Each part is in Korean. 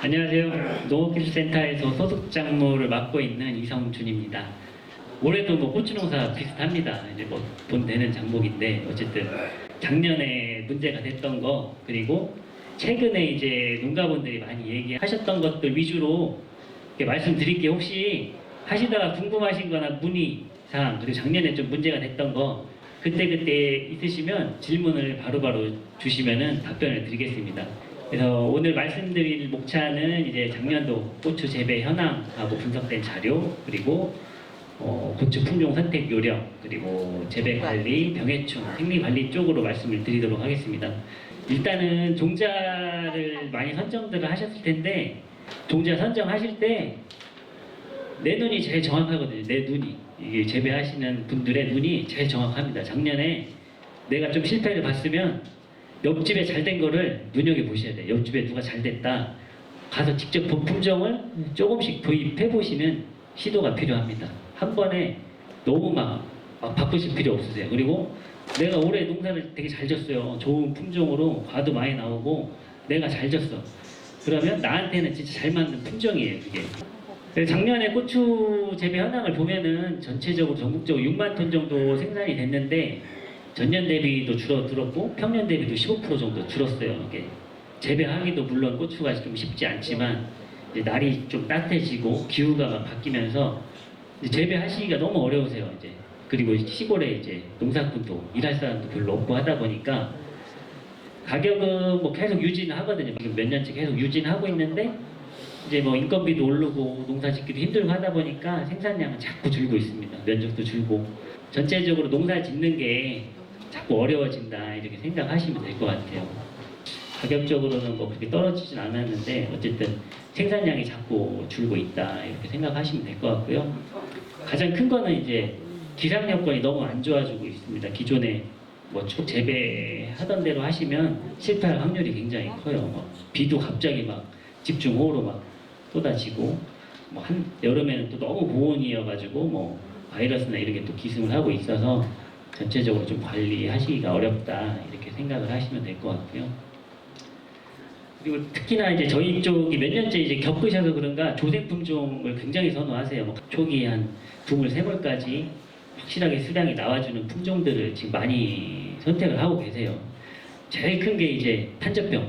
안녕하세요. 농업기술센터에서 소득작물을 맡고 있는 이성준입니다. 올해도 뭐 고추농사 비슷합니다. 이제 뭐 돈 되는 작목인데 어쨌든 작년에 문제가 됐던 거, 그리고 최근에 이제 농가분들이 많이 얘기하셨던 것들 위주로 이렇게 말씀드릴게요. 혹시 하시다가 궁금하신 거나 문의사항, 그리고 작년에 좀 문제가 됐던 거 그때 있으시면 질문을 바로바로 주시면은 답변을 드리겠습니다. 그래서 오늘 말씀드릴 목차는 이제 작년도 고추 재배 현황하고 분석된 자료, 그리고 고추 품종 선택 요령, 그리고 재배 관리, 병해충, 생리 관리 쪽으로 말씀을 드리도록 하겠습니다. 일단은 종자를 많이 선정들을 하셨을 텐데, 종자 선정하실 때 내 눈이 제일 정확하거든요. 내 눈이. 이게 재배하시는 분들의 눈이 제일 정확합니다. 작년에 내가 좀 실패를 봤으면 옆집에 잘 된 거를 눈여겨보셔야 돼요. 옆집에 누가 잘 됐다. 가서 직접 본 품종을 조금씩 도입해 보시는 시도가 필요합니다. 한 번에 너무 막 바꾸실 필요 없으세요. 그리고 내가 올해 농사를 되게 잘 졌어요. 좋은 품종으로 과도 많이 나오고 내가 잘 졌어. 그러면 나한테는 진짜 잘 맞는 품종이에요, 그게. 작년에 고추 재배 현황을 보면은 전체적으로 전국적으로 6만 톤 정도 생산이 됐는데 전년 대비도 줄어들었고 평년 대비도 15% 정도 줄었어요. 이게 재배하기도 물론 고추가 좀 쉽지 않지만 이제 날이 좀 따뜻해지고 기후가 막 바뀌면서 이제 재배하시기가 너무 어려우세요. 이제 그리고 시골에 이제 농사꾼도 일할 사람도 별로 없고 하다 보니까 가격은 뭐 계속 유지는 하거든요. 지금 몇 년째 계속 유지는 하고 있는데 이제 뭐 인건비도 오르고 농사 짓기도 힘들고 하다 보니까 생산량은 자꾸 줄고 있습니다. 면적도 줄고 전체적으로 농사 짓는 게 자꾸 어려워진다 이렇게 생각하시면 될 것 같아요. 가격적으로는 뭐 그렇게 떨어지진 않았는데 어쨌든 생산량이 자꾸 줄고 있다 이렇게 생각하시면 될 것 같고요. 가장 큰 거는 이제 기상 여건이 너무 안 좋아지고 있습니다. 기존에 뭐 쭉 재배하던 대로 하시면 실패할 확률이 굉장히 커요. 뭐 비도 갑자기 막 집중호우로 막 쏟아지고 뭐 여름에는 또 너무 고온이어가지고 뭐 바이러스나 이런 게 또 기승을 하고 있어서 전체적으로 좀 관리하시기가 어렵다 이렇게 생각을 하시면 될 것 같고요. 그리고 특히나 이제 저희 쪽이 몇 년째 이제 겪으셔서 그런가 조생 품종을 굉장히 선호하세요. 뭐 초기 한 두물 세물까지 확실하게 수량이 나와주는 품종들을 지금 많이 선택을 하고 계세요. 제일 큰 게 이제 탄저병.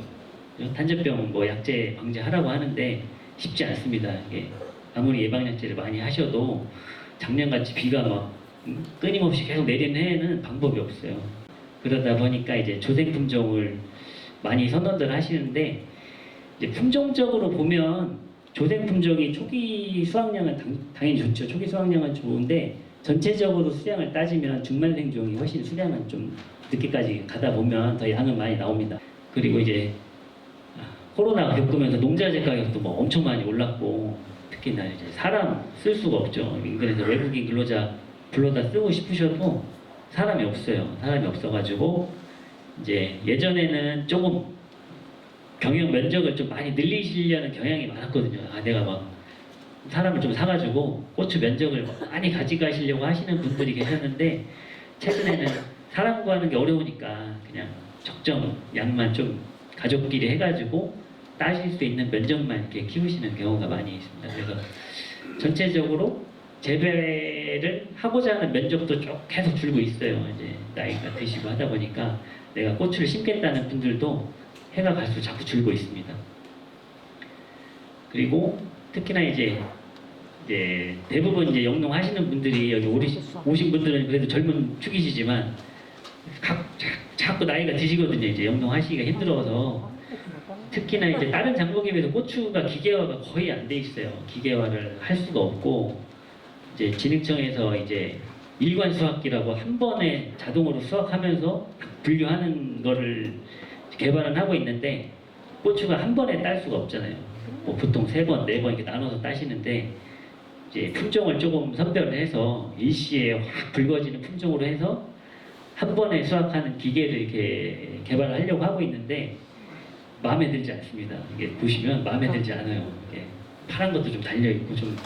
탄저병 뭐 약제 방지하라고 하는데 쉽지 않습니다. 이게 아무리 예방약제를 많이 하셔도 작년같이 비가 막 끊임없이 계속 내리는 해에는 방법이 없어요. 그러다 보니까 이제 조생 품종을 많이 선언들 하시는데 이제 품종적으로 보면 조생 품종이 초기 수확량은 당연히 좋죠. 초기 수확량은 좋은데 전체적으로 수량을 따지면 중만생종이 훨씬 수량은 좀 늦게까지 가다 보면 더 양은 많이 나옵니다. 그리고 이제 코로나가 겪으면서 농자재 가격도 뭐 엄청 많이 올랐고 특히나 이제 사람 쓸 수가 없죠. 인근에서 외국인 근로자 불러다 쓰고 싶으셔도 사람이 없어요. 사람이 없어가지고 이제 예전에는 조금 경영 면적을 좀 많이 늘리시려는 경향이 많았거든요. 내가 막 사람을 좀 사가지고 고추 면적을 많이 가져가시려고 하시는 분들이 계셨는데 최근에는 사람 구하는 게 어려우니까 그냥 적정 양만 좀 가족끼리 해가지고 따실 수 있는 면적만 이렇게 키우시는 경우가 많이 있습니다. 그래서 전체적으로 재배를 하고자 하는 면적도 쭉 계속 줄고 있어요. 이제 나이가 드시고 하다 보니까 내가 고추를 심겠다는 분들도 해가 갈수록 자꾸 줄고 있습니다. 그리고 특히나 이제 대부분 이제 영농하시는 분들이 여기 오신 분들은 그래도 젊은 축이시지만 자꾸 나이가 드시거든요. 이제 영농하시기가 힘들어서 특히나 이제 다른 작목에 비해서 고추가 기계화가 거의 안 돼 있어요. 기계화를 할 수가 없고 이제 진흥청에서 이제 일관 수확기라고 한 번에 자동으로 수확하면서 분류하는 거를 개발은 하고 있는데 고추가 한 번에 딸 수가 없잖아요. 뭐 보통 3번, 4번 이렇게 나눠서 따시는데 이제 품종을 조금 선별을 해서 일시에 확 붉어지는 품종으로 해서 한 번에 수확하는 기계를 이렇게 개발을 하려고 하고 있는데 마음에 들지 않습니다. 이게 보시면 마음에 들지 않아요. 이게 파란 것도 좀 달려있고 좀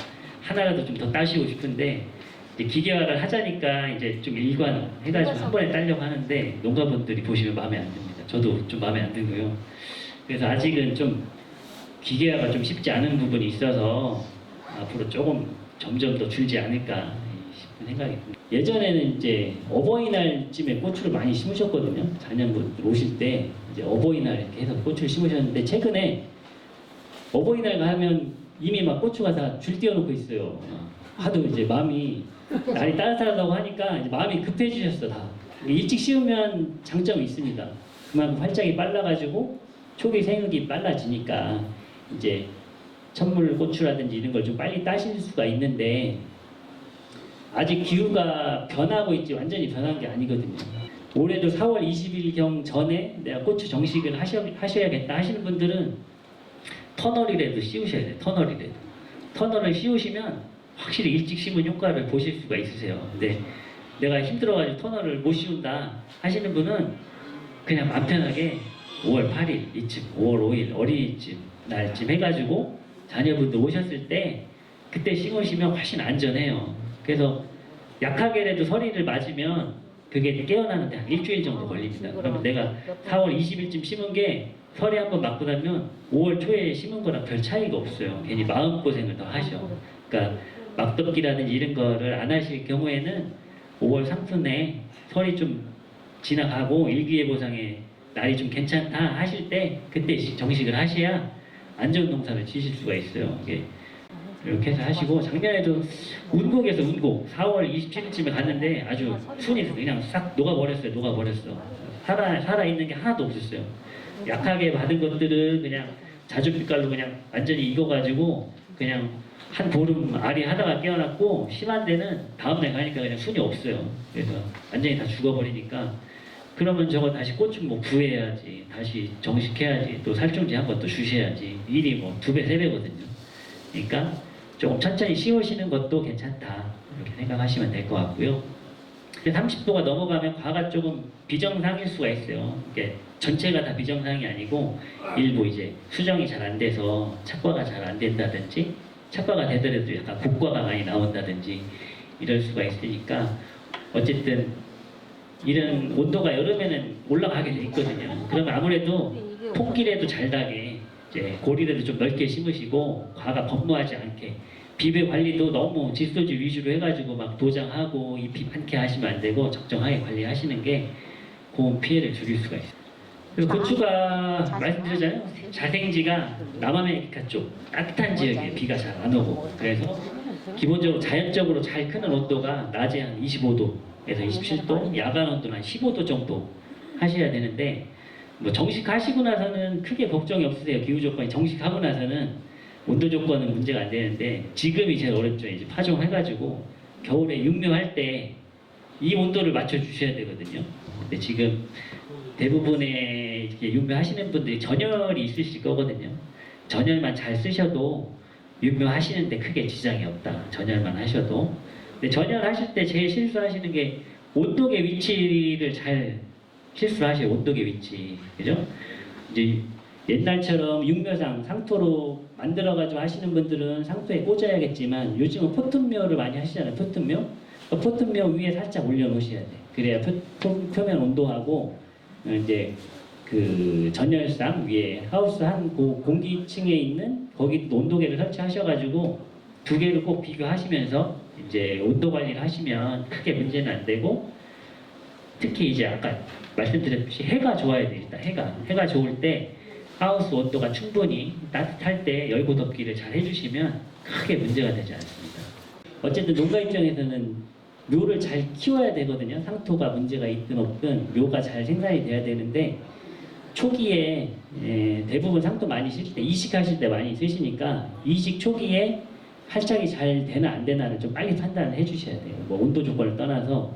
하나라도 좀 더 따시고 싶은데 이제 기계화를 하자니까 이제 좀 일관 해가지고 한 번에 따려고 하는데 농가분들이 보시면 마음에 안 듭니다. 저도 좀 마음에 안 들고요. 그래서 아직은 좀 기계화가 좀 쉽지 않은 부분이 있어서 앞으로 조금 점점 더 줄지 않을까 싶은 생각이 듭니다. 예전에는 이제 어버이날쯤에 고추를 많이 심으셨거든요. 자녀분들 오실 때 이제 어버이날 이렇게 해서 고추를 심으셨는데 최근에 어버이날 가면 이미 막 고추가 다 줄 띄워놓고 있어요. 하도 이제 마음이 날이 따뜻하다고 하니까 이제 마음이 급해지셨어 다. 일찍 심으면 장점이 있습니다. 그만큼 활짝이 빨라가지고 초기 생육이 빨라지니까 이제 천물 고추라든지 이런 걸 좀 빨리 따실 수가 있는데 아직 기후가 변하고 있지 완전히 변한 게 아니거든요. 올해도 4월 20일경 전에 내가 고추 정식을 하셔야겠다 하시는 분들은 터널이라도 씌우셔야 돼요. 터널을 씌우시면 확실히 일찍 심은 효과를 보실 수가 있으세요. 근데 내가 힘들어가지고 터널을 못 씌운다 하시는 분은 그냥 마음 편하게 5월 8일 이쯤, 5월 5일 어린이집 날쯤 해가지고 자녀분들 오셨을 때 그때 심으시면 훨씬 안전해요. 그래서 약하게라도 서리를 맞으면 그게 깨어나는데 한 일주일 정도 걸립니다. 그러면 내가 4월 20일쯤 심은 게 서리 한번 맞고 나면 5월 초에 심은 거랑 별 차이가 없어요. 괜히 마음고생을 더 하셔. 그러니까 막덮기라든지 이런 거를 안 하실 경우에는 5월 상순에 설이 좀 지나가고 일기예보상에 날이 좀 괜찮다 하실 때 그때 정식을 하셔야 안전농사를 지실 수가 있어요. 이게 이렇게 해서 하시고 작년에도 운곡에서 운곡 4월 27일쯤에 갔는데 아주 순이 그냥 싹 녹아버렸어요. 살아 있는 게 하나도 없었어요. 약하게 받은 것들은 그냥 자주빛깔로 그냥 완전히 익어가지고 그냥 한 보름 알이 하다가 깨어났고 심한 데는 다음날 가니까 그냥 순이 없어요. 그래서 완전히 다 죽어버리니까 그러면 저거 다시 꽃좀 뭐 구해야지, 다시 정식해야지, 또 살충제 한 번 또 주셔야지. 일이 뭐 2배, 3배거든요. 그러니까 조금 천천히 씌우시는 것도 괜찮다. 이렇게 생각하시면 될 것 같고요. 30도가 넘어가면 과가 조금 비정상일 수가 있어요. 이게 전체가 다 비정상이 아니고 일부 이제 수정이 잘 안 돼서 착과가 잘 안 된다든지 착과가 되더라도 약간 곡과가 많이 나온다든지 이럴 수가 있으니까 어쨌든 이런 온도가 여름에는 올라가게 돼 있거든요. 그러면 아무래도 폭길에도 잘 나게 이제 고리라도 좀 넓게 심으시고 과가 범무하지 않게 비배 관리도 너무 질소질 위주로 해가지고 막 도장하고 잎이 많게 하시면 안 되고 적정하게 관리하시는 게 고온 피해를 줄일 수가 있어요. 그리고 고추가 말씀드렸잖아요. 자생지가 남아메리카 쪽 따뜻한 지역에 비가 잘 안 오고 그래서 기본적으로 자연적으로 잘 크는 온도가 낮에 한 25도에서 27도, 야간 온도는 한 15도 정도 하셔야 되는데 뭐 정식하시고 나서는 크게 걱정이 없으세요. 기후 조건이 정식하고 나서는 온도 조건은 문제가 안 되는데 지금이 제일 어렵죠. 이제 파종해가지고 겨울에 육묘할 때 이 온도를 맞춰 주셔야 되거든요. 근데 지금 대부분의 이렇게 육묘하시는 분들이 전열이 있으실 거거든요. 전열만 잘 쓰셔도 육묘하시는데 크게 지장이 없다. 전열만 하셔도. 근데 전열하실 때 제일 실수하시는 게 온도계 위치를 잘 실수하셔요. 온도계 위치. 그죠? 이제 옛날처럼 육묘상 상토로 만들어가지고 하시는 분들은 상토에 꽂아야겠지만 요즘은 포튼묘를 많이 하시잖아요. 포튼묘. 포튼묘 위에 살짝 올려놓으셔야 돼. 그래야 표면 온도하고 이제 그 전열상 위에 하우스 한 공기층에 있는 거기 온도계를 설치하셔가지고 두 개를 꼭 비교하시면서 이제 온도 관리를 하시면 크게 문제는 안 되고 특히 이제 아까 말씀드렸듯이 해가 좋아야 돼. 일단 해가 좋을 때 하우스 온도가 충분히 따뜻할 때 열고 덮기를 잘 해주시면 크게 문제가 되지 않습니다. 어쨌든 농가 입장에서는 묘를 잘 키워야 되거든요. 상토가 문제가 있든 없든 묘가 잘 생산이 돼야 되는데 초기에 대부분 상토 많이 쓰실 때 이식하실 때 많이 쓰시니까 이식 초기에 활착이 잘 되나 안 되나를 좀 빨리 판단을 해주셔야 돼요. 뭐 온도 조건을 떠나서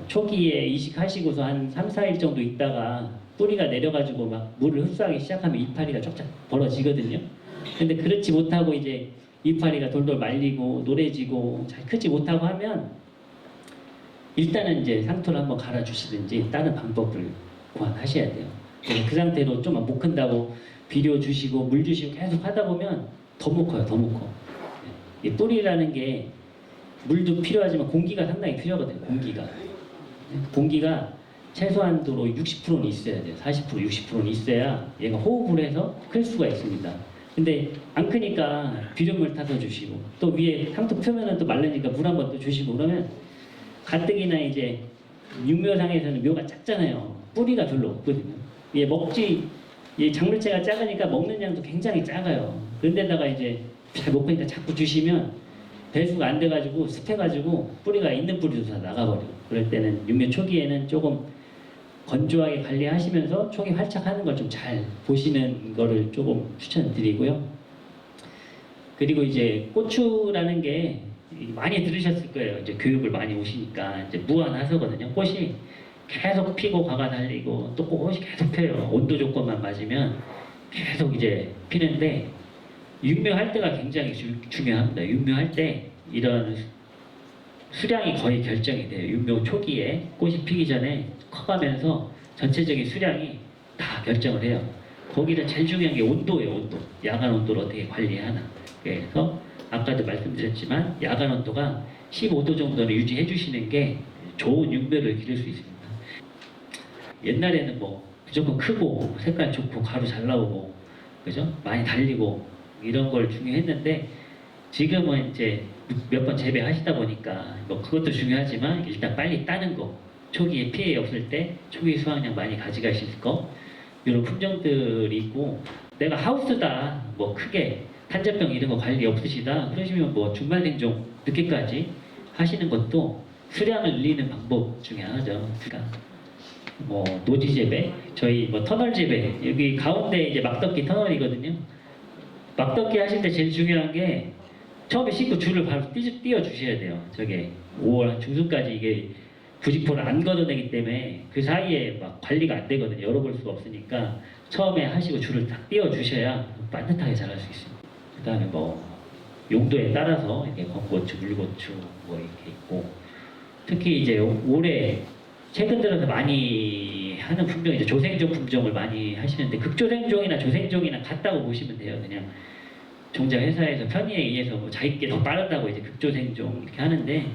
초기에 이식하시고서 한 3, 4일 정도 있다가 뿌리가 내려가지고 막 물을 흡수하기 시작하면 이파리가 쫙쫙 벌어지거든요. 근데 그렇지 못하고 이제 이파리가 돌돌 말리고 노래지고 잘 크지 못하고 하면 일단은 이제 상토를 한번 갈아주시든지 다른 방법을 고안하셔야 돼요. 그 상태로 좀 못 큰다고 비료 주시고 물 주시고 계속 하다 보면 더 못 커요. 더 못 커. 이 뿌리라는 게 물도 필요하지만 공기가 상당히 필요하거든요. 공기가 최소한도로 60%는 있어야 돼요. 40%, 60%는 있어야 얘가 호흡을 해서 클 수가 있습니다. 근데 안 크니까 비료물 타서 주시고 또 위에 상토 표면은 또 마르니까 물 한 번 또 주시고 그러면 가뜩이나 이제 육묘상에서는 묘가 작잖아요. 뿌리가 별로 없거든요. 얘 먹지, 얘 작물체가 작으니까 먹는 양도 굉장히 작아요. 그런데다가 이제 잘 못 크니까 자꾸 주시면 배수가 안 돼가지고 습해가지고 뿌리가 있는 뿌리도 다 나가버려요. 그럴 때는 육묘 초기에는 조금 건조하게 관리하시면서 초기 활착하는 걸 좀 잘 보시는 거를 조금 추천드리고요. 그리고 이제 고추라는 게 많이 들으셨을 거예요. 이제 교육을 많이 오시니까 이제 무한하서거든요. 꽃이 계속 피고 과가 달리고 또 꽃이 계속 펴요. 온도 조건만 맞으면 계속 이제 피는데 육묘할 때가 굉장히 중요합니다. 육묘할 때 이런 수량이 거의 결정이 돼요. 육묘 초기에 꽃이 피기 전에 커가면서 전체적인 수량이 다 결정을 해요. 거기는 제일 중요한 게 온도예요. 온도. 야간 온도를 어떻게 관리하나. 그래서 아까도 말씀드렸지만 야간 온도가 15도 정도는 유지해 주시는 게 좋은 육묘를 기를 수 있습니다. 옛날에는 뭐 무조건 크고 색깔 좋고 가루 잘 나오고 그죠? 많이 달리고 이런 걸 중요했는데 지금은 이제 몇 번 재배하시다 보니까 뭐 그것도 중요하지만 일단 빨리 따는 거 초기에 피해 없을 때 초기 수확량 많이 가져가실 거 이런 품종들이 있고 내가 하우스다 뭐 크게 탄저병 이런 거 관리 없으시다 그러시면 뭐 중말 생종 늦게까지 하시는 것도 수량을 늘리는 방법 중에 하나죠. 그러니까 뭐 노지 재배 저희 뭐 터널 재배 여기 가운데 이제 막덕기 터널이거든요. 막덕기 하실 때 제일 중요한 게 처음에 씻고 줄을 바로 띄워 주셔야 돼요. 저게 5월 중순까지 이게 부직포를 안 걷어내기 때문에 그 사이에 막 관리가 안 되거든요. 열어볼 수가 없으니까 처음에 하시고 줄을 딱 띄워 주셔야 반듯하게 자랄 수 있습니다. 그 다음에 뭐 용도에 따라서 이렇게 건고추, 물고추 뭐 이렇게 있고 특히 이제 올해 최근 들어서 많이 하는 품종이 이제 조생종 품종을 많이 하시는데 극조생종이나 조생종이나 같다고 보시면 돼요. 그냥 종자 회사에서 편의에 의해서 뭐 자기께 더 빠르다고 이제 극조생종 이렇게 하는데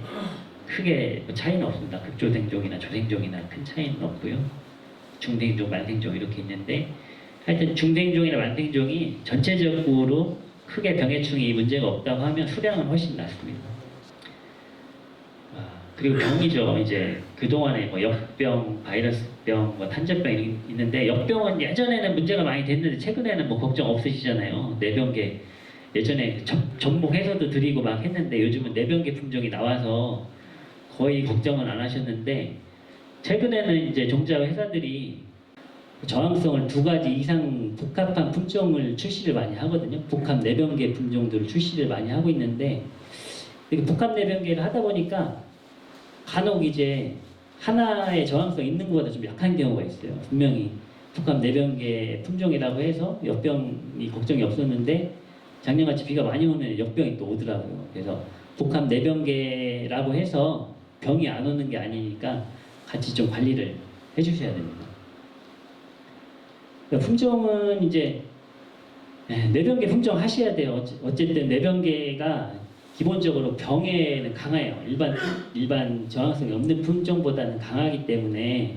크게 뭐 차이는 없습니다. 극조생종이나 조생종이나 큰 차이는 없고요. 중생종, 만생종 이렇게 있는데 하여튼 중생종이나 만생종이 전체적으로 크게 병해충이 문제가 없다고 하면 수량은 훨씬 낮습니다. 그리고 병이죠. 이제 그동안에 뭐 역병, 바이러스병, 뭐 탄저병이 있는데 역병은 예전에는 문제가 많이 됐는데 최근에는 뭐 걱정 없으시잖아요. 내병계 예전에 접목해서도 드리고 막 했는데 요즘은 내병계 품종이 나와서 거의 걱정은 안 하셨는데 최근에는 이제 종자 회사들이 저항성을 2가지 이상 복합한 품종을 출시를 많이 하거든요. 복합 내병계 품종들을 출시를 많이 하고 있는데 복합 내병계를 하다 보니까 간혹 이제 하나의 저항성 있는 것보다 좀 약한 경우가 있어요. 분명히 복합 내병계 품종이라고 해서 역병이 걱정이 없었는데 작년같이 비가 많이 오면 역병이 또 오더라고요. 그래서 복합 내병계라고 해서 병이 안 오는 게 아니니까 같이 좀 관리를 해주셔야 됩니다. 그러니까 품종은 이제 내병계 품종 하셔야 돼요. 어쨌든 내병계가 기본적으로 병에는 강해요. 일반 저항성이 없는 품종보다는 강하기 때문에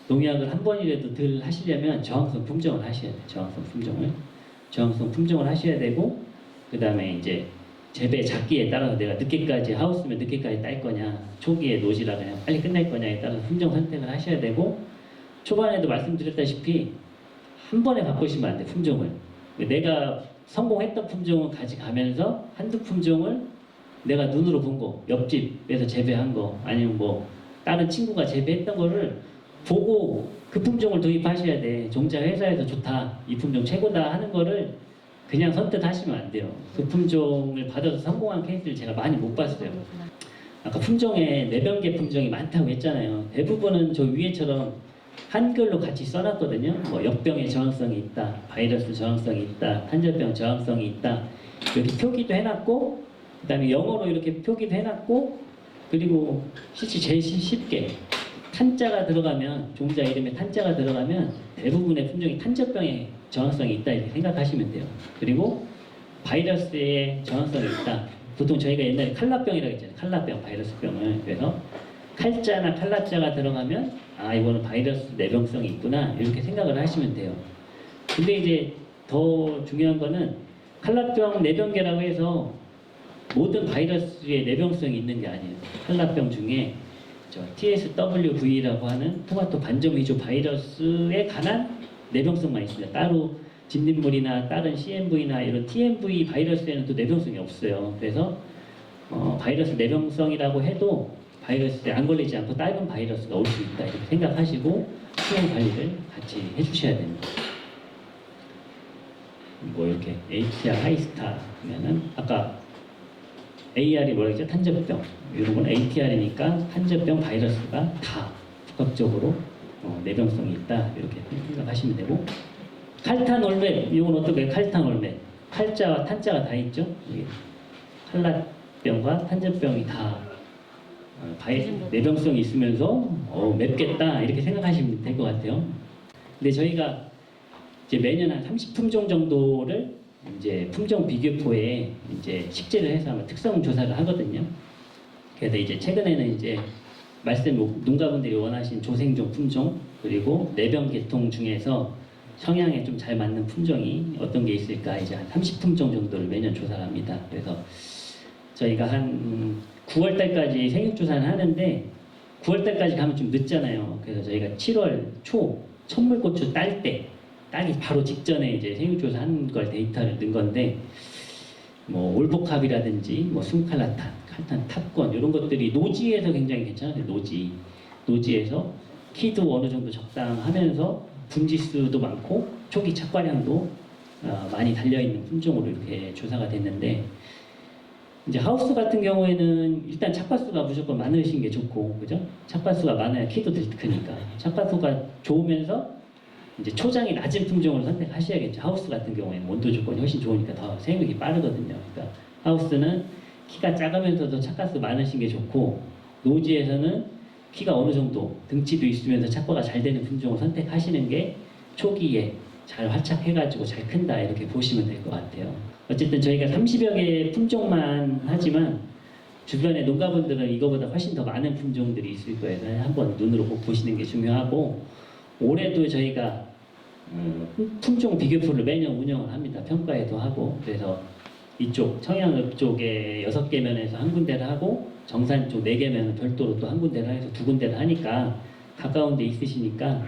농약을 한 번이라도 덜 하시려면 저항성 품종을 하셔야 돼요. 저항성 품종을 하셔야 되고 그 다음에 이제 재배 작기에 따라서 내가 늦게까지 하우스면 늦게까지 딸 거냐 초기에 노지라 그냥 빨리 끝낼 거냐에 따라서 품종 선택을 하셔야 되고 초반에도 말씀드렸다시피 한 번에 바꾸시면 안 돼. 품종을 내가 성공했던 품종을 가져가면서 한두 품종을 내가 눈으로 본 거, 옆집에서 재배한 거, 아니면 뭐 다른 친구가 재배했던 거를 보고 그 품종을 도입하셔야 돼. 종자 회사에서 좋다, 이 품종 최고다 하는 거를 그냥 선택하시면 안 돼요. 그 품종을 받아서 성공한 케이스를 제가 많이 못 봤어요. 아까 품종에 내병계 품종이 많다고 했잖아요. 대부분은 저 위에처럼 한글로 같이 써놨거든요. 뭐 역병의 저항성이 있다, 바이러스 저항성이 있다, 탄저병 저항성이 있다 이렇게 표기도 해놨고 그 다음에 영어로 이렇게 표기도 해놨고 그리고 실제 제일 쉽게 탄자가 들어가면 종자 이름에 탄자가 들어가면 대부분의 품종이 탄저병에 저항성이 있다 이렇게 생각하시면 돼요. 그리고 바이러스에 저항성이 있다. 보통 저희가 옛날에 칼라병이라고 했잖아요. 칼라병, 바이러스병을. 그래서 칼자나 칼라자가 들어가면 아 이거는 바이러스 내병성이 있구나 이렇게 생각을 하시면 돼요. 근데 이제 더 중요한 거는 칼라병 내병계라고 해서 모든 바이러스의 내병성이 있는 게 아니에요. 칼라병 중에 TSWV라고 하는 토마토 반점위조 바이러스에 관한 내병성만 있습니다. 따로 진딧물이나 다른 CMV나 이런 TMV 바이러스에는 또 내병성이 없어요. 그래서 바이러스 내병성이라고 해도 바이러스에 안 걸리지 않고 다른 바이러스가 올 수 있다 이렇게 생각하시고 수용 관리를 같이 해주셔야 됩니다. 뭐 이렇게 ATR 하이스타 하면은 아까 AR이 뭐라 했죠? 탄저병. 이런 건 ATR이니까 탄저병 바이러스가 다 복합적으로 내병성이 있다 이렇게 생각하시면 되고 칼탄올멧 이건 어떻게 칼탄올멧 칼자와 탄자가 다 있죠? 칼라병과 탄저병이 다 내병성이 있으면서 맵겠다 이렇게 생각하시면 될 것 같아요. 근데 저희가 이제 매년 한 30품종 정도를 이제 품종 비교표에 이제 식재를 해서 아마 특성 조사를 하거든요. 그래서 이제 최근에는 이제 말씀 농가분들이 원하신 조생종 품종 그리고 내병 계통 중에서 성향에 좀 잘 맞는 품종이 어떤 게 있을까 이제 한 30품종 정도를 매년 조사를 합니다. 그래서 저희가 한 9월 달까지 생육 조사를 하는데 9월 달까지 가면 좀 늦잖아요. 그래서 저희가 7월 초 천물고추 따기 바로 직전에 이제 생육조사한 걸 데이터를 넣은 건데 뭐 올복합이라든지 뭐 숨칼라탄, 칼탄, 탑권 이런 것들이 노지에서 굉장히 괜찮아요. 노지에서 키도 어느 정도 적당하면서 분지수도 많고 초기 착과량도 많이 달려 있는 품종으로 이렇게 조사가 됐는데 이제 하우스 같은 경우에는 일단 착과수가 무조건 많으신 게 좋고 그죠? 착과수가 많아야 키도 더 크니까 착과수가 좋으면서 이제 초장이 낮은 품종을 선택하셔야겠죠. 하우스 같은 경우에는 온도 조건이 훨씬 좋으니까 더 생육이 빠르거든요. 그러니까 하우스는 키가 작으면서도 착과수 많으신 게 좋고 노지에서는 키가 어느 정도 등치도 있으면서 착과가 잘 되는 품종을 선택하시는 게 초기에 잘 활착해가지고 잘 큰다 이렇게 보시면 될 것 같아요. 어쨌든 저희가 30여 개의 품종만 하지만 주변의 농가분들은 이거보다 훨씬 더 많은 품종들이 있을 거예요. 한번 눈으로 꼭 보시는 게 중요하고 올해도 저희가 품종 비교표를 매년 운영을 합니다. 평가회도 하고 그래서 이쪽 청양읍 쪽에 6개면에서 한 군데를 하고 정산 쪽 4개면은 별도로 또 한 군데를 해서 2군데를 하니까 가까운 데 있으시니까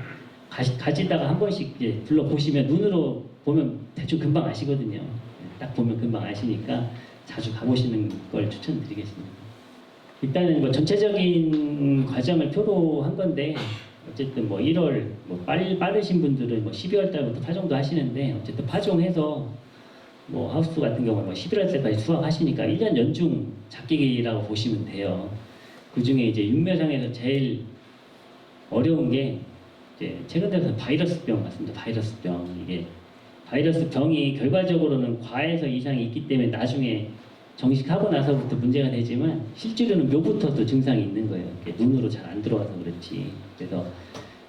가지다가 한 번씩 이제 둘러보시면 눈으로 보면 대충 금방 아시거든요. 딱 보면 금방 아시니까 자주 가보시는 걸 추천드리겠습니다. 일단은 뭐 전체적인 과정을 표로 한 건데 어쨌든 뭐 1월 뭐 빠르신 분들은 뭐 12월 달부터 파종도 하시는데 어쨌든 파종해서 뭐 하우스 같은 경우는 뭐 11월 때까지 수확하시니까 1년 연중 잡기라고 보시면 돼요. 그 중에 이제 육묘상에서 제일 어려운 게 이제 최근 들어서 바이러스병 같습니다. 바이러스병 이게 바이러스병이 결과적으로는 과에서 이상이 있기 때문에 나중에 정식하고 나서부터 문제가 되지만 실제로는 묘부터도 증상이 있는 거예요. 눈으로 잘 안 들어와서 그렇지. 그래서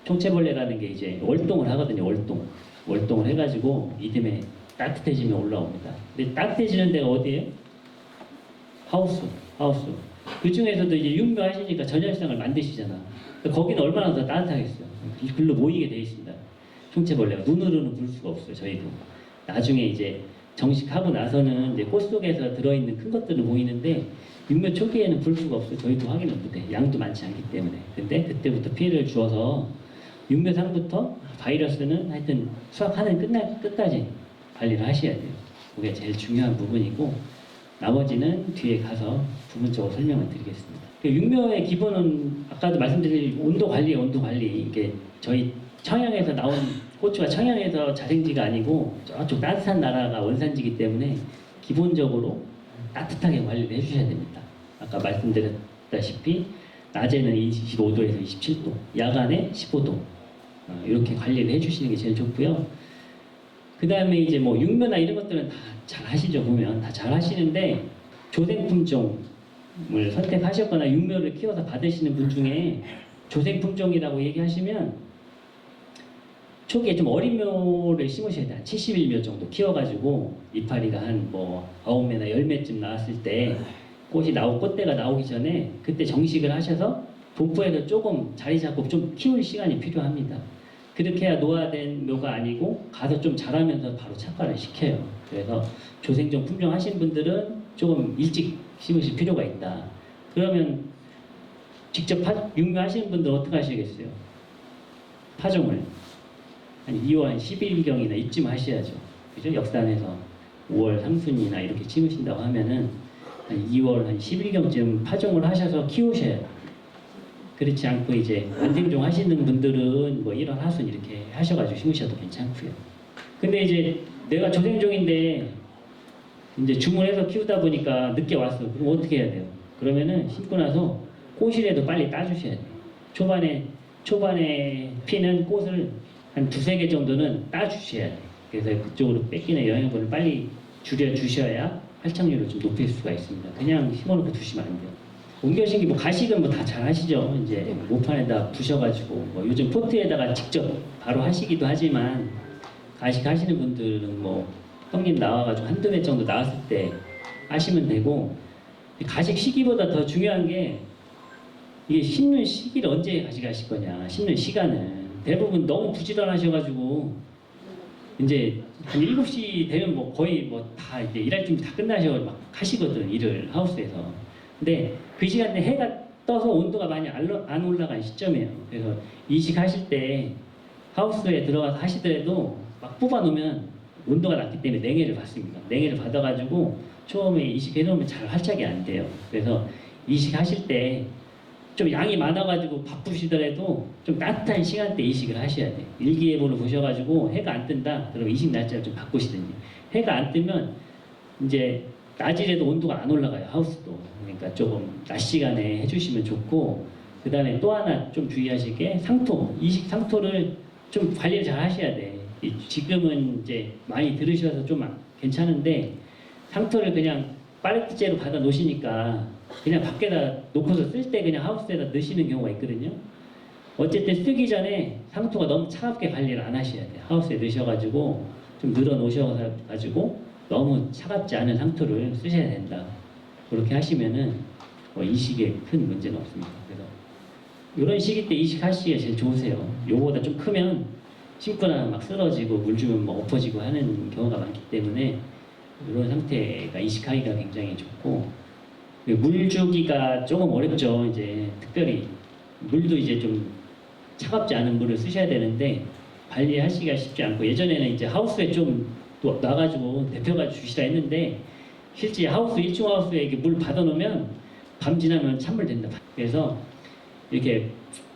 총체벌레라는 게 이제 월동을 하거든요. 월동을 해가지고 이듬해 따뜻해지면 올라옵니다. 근데 따뜻해지는 데가 어디예요? 하우스. 그 중에서도 이제 육묘하시니까 전열상을 만드시잖아. 거기는 얼마나 더 따뜻하겠어요. 글로 모이게 돼 있습니다. 총체벌레가 눈으로는 볼 수가 없어요. 저희도 나중에 이제 정식하고 나서는 이제 꽃 속에서 들어있는 큰 것들은 보이는데 육묘 초기에는 볼 수가 없어요. 저희도 확인을 못해. 양도 많지 않기 때문에. 근데 그때부터 피해를 주어서 육묘상부터 바이러스는 하여튼 수확하는 끝까지 관리를 하셔야 돼요. 그게 제일 중요한 부분이고 나머지는 뒤에 가서 부분적으로 설명을 드리겠습니다. 육묘의 기본은 아까도 말씀드린 온도 관리 이게 저희 청양에서 나온 고추가 청양에서 자생지가 아니고 저쪽 따뜻한 나라가 원산지이기 때문에 기본적으로 따뜻하게 관리를 해주셔야 됩니다. 아까 말씀드렸다시피 낮에는 25도에서 27도, 야간에 15도 이렇게 관리를 해주시는 게 제일 좋고요. 그 다음에 이제 뭐 육묘나 이런 것들은 다 잘 하시죠. 보면 다 잘 하시는데 조생품종을 선택하셨거나 육묘를 키워서 받으시는 분 중에 조생품종이라고 얘기하시면 초기에 좀 어린 묘를 심으셔야 돼요. 한 71묘 정도 키워가지고 이파리가 한 뭐 9매나 10매쯤 나왔을 때 꽃대가 나오기 전에 그때 정식을 하셔서 복부에서 조금 자리 잡고 좀 키울 시간이 필요합니다. 그렇게 해야 노화된 묘가 아니고 가서 좀 자라면서 바로 착과를 시켜요. 그래서 조생종 품종하신 분들은 조금 일찍 심으실 필요가 있다. 그러면 직접 육묘하시는 분들은 어떻게 하시겠어요? 파종을 한 2월 한 10일경이나 이쯤 하셔야죠. 그죠? 역산해서 5월 상순이나 이렇게 심으신다고 하면은 한 2월 한 10일경쯤 파종을 하셔서 키우셔야 돼요. 그렇지 않고 이제 안생종 하시는 분들은 뭐 1월 하순 이렇게 하셔가지고 심으셔도 괜찮고요. 근데 이제 내가 조생종인데 이제 주문해서 키우다 보니까 늦게 왔어. 그럼 어떻게 해야 돼요? 그러면은 심고 나서 꽃이라도 빨리 따주셔야 돼요. 초반에 피는 꽃을 한 두세 개 정도는 따주셔야 돼요. 그래서 그쪽으로 뺏기는 영양분을 빨리 줄여주셔야 활착률을 좀 높일 수가 있습니다. 그냥 심어놓고 두시면 안 돼요. 옮겨신기 뭐 가식은 뭐 다 잘 하시죠. 이제 모판에다 부셔가지고 뭐 요즘 포트에다가 직접 바로 하시기도 하지만 가식 하시는 분들은 뭐 형님 나와가지고 한두 배 정도 나왔을 때 하시면 되고 가식 시기보다 더 중요한 게 이게 심는 시기를 언제 가져가실 거냐, 심는 시간을. 대부분 너무 부지런하셔가지고 이제 한 7시 되면 뭐 거의 뭐 다 이제 일할 준비 다 끝나셔 막 하시거든, 일을 하우스에서. 근데 그 시간에 해가 떠서 온도가 많이 안 올라간 시점이에요. 그래서 이식하실 때 하우스에 들어가서 하시더라도 막 뽑아 놓으면 온도가 낮기 때문에 냉해를 받습니다. 냉해를 받아가지고 처음에 이식해 놓으면 잘 활착이 안 돼요. 그래서 이식하실 때 좀 양이 많아가지고 바쁘시더라도 좀 따뜻한 시간대 이식을 하셔야 돼요. 일기예보를 보셔가지고 해가 안 뜬다. 그럼 이식 날짜를 좀 바꾸시든지. 해가 안 뜨면 이제 낮이라도 온도가 안 올라가요. 하우스도. 그러니까 조금 낮 시간에 해주시면 좋고, 그 다음에 또 하나 좀 주의하실 게 상토. 이식 상토를 좀 관리를 잘 하셔야 돼. 지금은 이제 많이 들으셔서 좀 괜찮은데 상토를 그냥 빨래대째로 받아 놓으시니까 그냥 밖에다 놓고서 쓸 때 그냥 하우스에다 넣으시는 경우가 있거든요. 어쨌든 쓰기 전에 상토가 너무 차갑게 관리를 안 하셔야 돼요. 하우스에 넣으셔가지고 좀 늘어 놓으셔가지고 너무 차갑지 않은 상토를 쓰셔야 된다. 그렇게 하시면은 뭐 이식에 큰 문제는 없습니다. 그래서 이런 시기 때 이식하시기가 제일 좋으세요. 요거보다 좀 크면 심거나 막 쓰러지고 물 주면 막 엎어지고 하는 경우가 많기 때문에 이런 상태가 이식하기가 굉장히 좋고, 물 주기가 조금 어렵죠. 이제 특별히 물도 이제 좀 차갑지 않은 물을 쓰셔야 되는데 관리하시기가 쉽지 않고, 예전에는 이제 하우스에 좀 놔가지고 데펴가 주시라 했는데 실제 하우스 1층 하우스에 이렇게 물 받아놓으면 밤 지나면 찬물 된다. 그래서 이렇게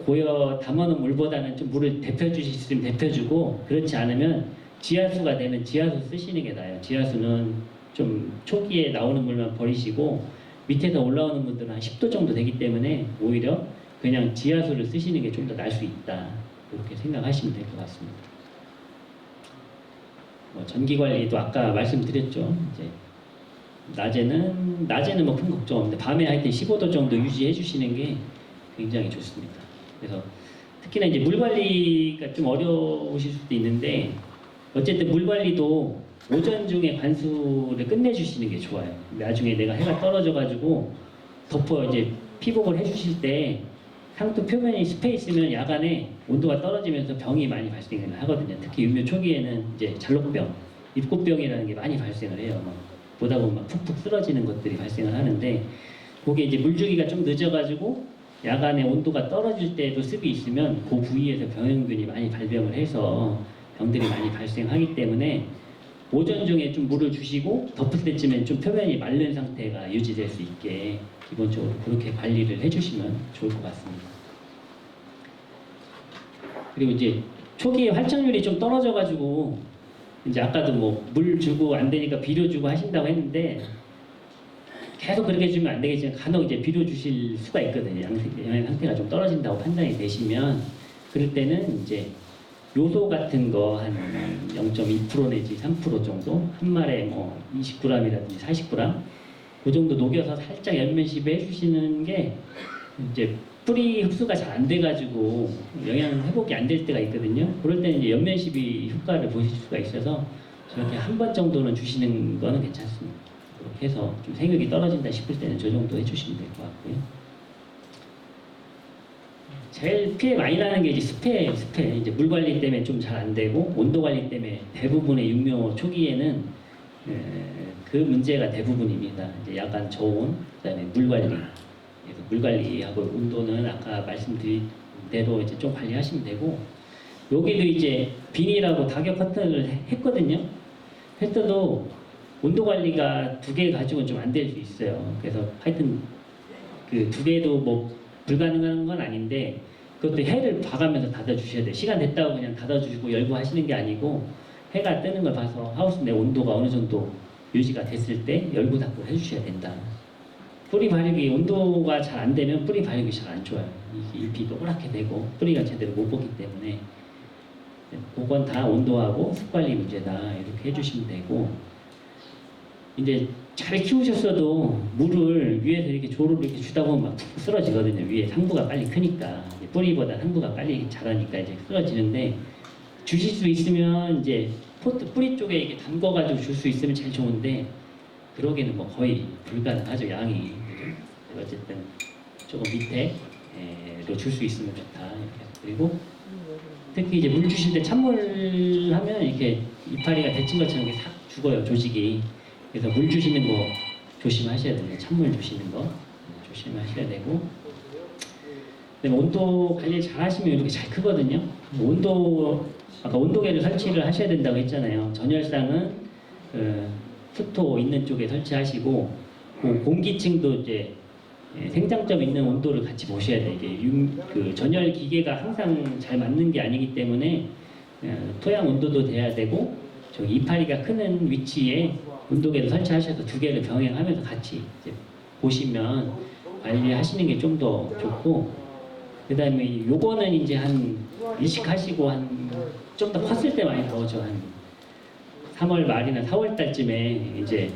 고여 담아놓은 물보다는 좀 물을 데펴주실 수 있으면 데펴주고, 그렇지 않으면 지하수가 되면 지하수 쓰시는 게 나아요. 지하수는 좀 초기에 나오는 물만 버리시고 밑에서 올라오는 분들은 한 10도 정도 되기 때문에 오히려 그냥 지하수를 쓰시는 게 좀 더 나을 수 있다. 그렇게 생각하시면 될 것 같습니다. 뭐 전기 관리도 아까 말씀드렸죠. 이제 낮에는 뭐 큰 걱정 없는데 밤에 하여튼 15도 정도 유지해 주시는 게 굉장히 좋습니다. 그래서 특히나 이제 물 관리가 좀 어려우실 수도 있는데 어쨌든 물 관리도 오전 중에 관수를 끝내주시는 게 좋아요. 나중에 내가 해가 떨어져가지고 덮어 이제 피복을 해주실 때 상토 표면이 습해 있으면 야간에 온도가 떨어지면서 병이 많이 발생을 하거든요. 특히 유묘 초기에는 이제 잘록병, 입꽃병이라는 게 많이 발생을 해요. 막 보다 보면 막 푹푹 쓰러지는 것들이 발생을 하는데, 그게 이제 물주기가 좀 늦어가지고 야간에 온도가 떨어질 때도 습이 있으면 그 부위에서 병균이 많이 발병을 해서 병들이 많이 발생하기 때문에 오전 중에 좀 물을 주시고 덮을 때쯤엔 좀 표면이 마른 상태가 유지될 수 있게 기본적으로 그렇게 관리를 해주시면 좋을 것 같습니다. 그리고 이제 초기에 활착률이 좀 떨어져가지고 이제 아까도 뭐 물 주고 안 되니까 비료 주고 하신다고 했는데 계속 그렇게 주면 안 되겠지만 간혹 이제 비료 주실 수가 있거든요. 영양 상태가 좀 떨어진다고 판단이 되시면 그럴 때는 이제 요소 같은 거 한 0.2% 내지 3% 정도, 한 말에 뭐 20g이라든지 40g 그 정도 녹여서 살짝 연면시배 해주시는 게 이제 뿌리 흡수가 잘 안 돼가지고 영양 회복이 안 될 때가 있거든요. 그럴 때는 이제 연면시비 효과를 보실 수가 있어서 저렇게 한 번 정도는 주시는 거는 괜찮습니다. 그렇게 해서 좀 생육이 떨어진다 싶을 때는 저 정도 해주시면 될 것 같고요. 제일 피해 많이 나는 게 이제 습해. 이제 물 관리 때문에 좀 잘 안 되고 온도 관리 때문에 대부분의 육묘 초기에는 그 문제가 대부분입니다. 이제 야간 저온, 그다음에 물 관리. 그래서 물 관리하고 온도는 아까 말씀드린 대로 이제 좀 관리하시면 되고 여기도 이제 비닐하고 다격 커튼을 했거든요. 했어도 온도 관리가 두 개 가지고는 좀 안 될 수 있어요. 그래서 하여튼 그 두 개도 뭐 불가능한 건 아닌데 그것도 해를 봐가면서 닫아주셔야 돼요. 시간 됐다고 그냥 닫아주시고 열고 하시는 게 아니고 해가 뜨는 걸 봐서 하우스 내 온도가 어느 정도 유지가 됐을 때 열고 닫고 해주셔야 된다. 뿌리 발육이 온도가 잘 안 되면 뿌리 발육이 잘 안 좋아요. 이게 잎이 노랗게 되고 뿌리가 제대로 못 뽑기 때문에 그건 다 온도하고 습관리 문제다 이렇게 해주시면 되고 이제 잘 키우셨어도 물을 위에서 이렇게 조를 이렇게 주다 보면 막 푹 쓰러지거든요. 위에 상부가 빨리 크니까 뿌리보다 상부가 빨리 자라니까 이제 쓰러지는데 주실 수 있으면 이제 포트 뿌리 쪽에 이렇게 담궈가지고 줄 수 있으면 제일 좋은데 그러기는 뭐 거의 불가능하죠. 양이 어쨌든 조금 밑에로 줄 수 있으면 좋다. 이렇게. 그리고 특히 이제 물 주실 때 찬물 하면 이렇게 이파리가 데친 것처럼 이렇게 싹 죽어요. 조직이. 그래서 물 주시는 거 조심하셔야 돼요. 찬물 주시는 거 조심하셔야 되고 온도 관리 잘 하시면 이렇게 잘 크거든요. 아까 온도계를 설치를 하셔야 된다고 했잖아요. 전열상은 수토 있는 쪽에 설치하시고 그 공기층도 이제 생장점 있는 온도를 같이 보셔야 돼요. 이게 그 전열 기계가 항상 잘 맞는 게 아니기 때문에 토양 온도도 돼야 되고 저기 이파리가 크는 위치에 온도계를 설치하셔서 두 개를 병행하면서 같이 이제 보시면 관리하시는 게 좀 더 좋고 그 다음에 요거는 이제 한 일식하시고 한 좀 더 컸을 때 많이 나오죠. 한 3월 말이나 4월 달쯤에 이제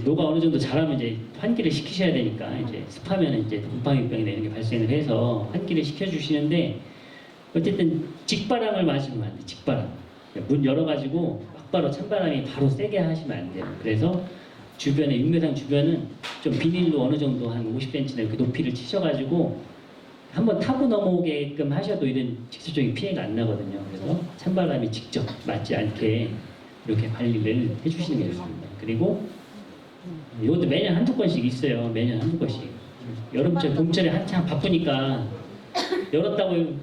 노가 어느 정도 자라면 이제 환기를 시키셔야 되니까 이제 습하면 이제 곰팡이병이나 이런 게 발생을 해서 환기를 시켜주시는데 어쨌든 직바람을 맞으면 안 돼. 직바람. 문 열어가지고 막바로 찬바람이 바로 세게 하시면 안 돼요. 그래서 주변에 육묘상 주변은 좀 비닐로 어느 정도 한 50cm나 이렇게 높이를 치셔가지고 한번 타고 넘어오게끔 하셔도 이런 직접적인 피해가 안 나거든요. 그래서 찬바람이 직접 맞지 않게 이렇게 관리를 해주시는 게 좋습니다. 그리고 이것도 매년 한두 건씩 있어요. 매년 한두 건씩. 여름철, 봄철에 한창 바쁘니까 열었다고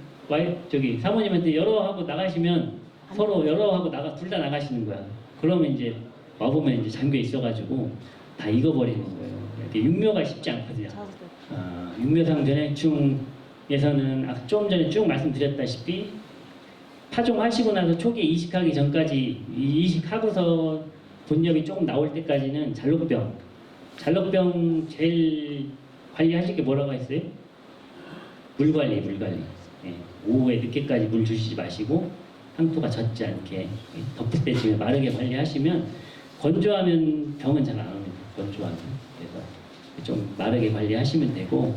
저기 사모님한테 열어 하고 나가시면 서로 열어 하고 둘 다 나가시는 거야. 그러면 이제 와보면 이제 잠겨 있어가지고 다 익어버리는 거예요. 이렇게 육묘가 쉽지 않거든요. 육묘상 전해충에서는 좀 전에 쭉 말씀드렸다시피 파종하시고 나서 초기에 이식하기 전까지 이식하고서 본엽이 조금 나올 때까지는 잘록병 제일 관리하실 게 뭐라고 했어요? 물 관리. 예, 오후에 늦게까지 물 주시지 마시고 상토가 젖지 않게 덮을 때쯤에 마르게 관리하시면 건조하면 병은 잘 안 옵니다. 건조하면. 그래서 좀 마르게 관리하시면 되고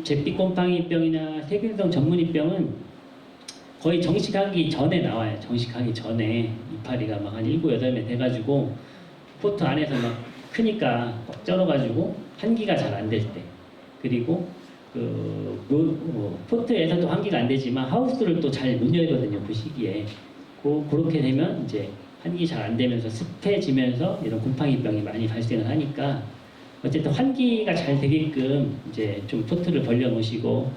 잿빛곰팡이병이나 세균성 전문이병은 거의 정식하기 전에 나와요. 정식하기 전에 이파리가 막 한 7, 8매 돼가지고 포트 안에서 막 크니까 꽉 쩔어가지고 환기가 잘 안 될 때 그리고 포트에서도 환기가 안 되지만 하우스를 또 잘 못 열거든요. 그 시기에 그렇게 되면 이제 환기 잘 안 되면서 습해지면서 이런 곰팡이병이 많이 발생을 하니까 어쨌든 환기가 잘 되게끔 이제 좀 포트를 벌려 놓으시고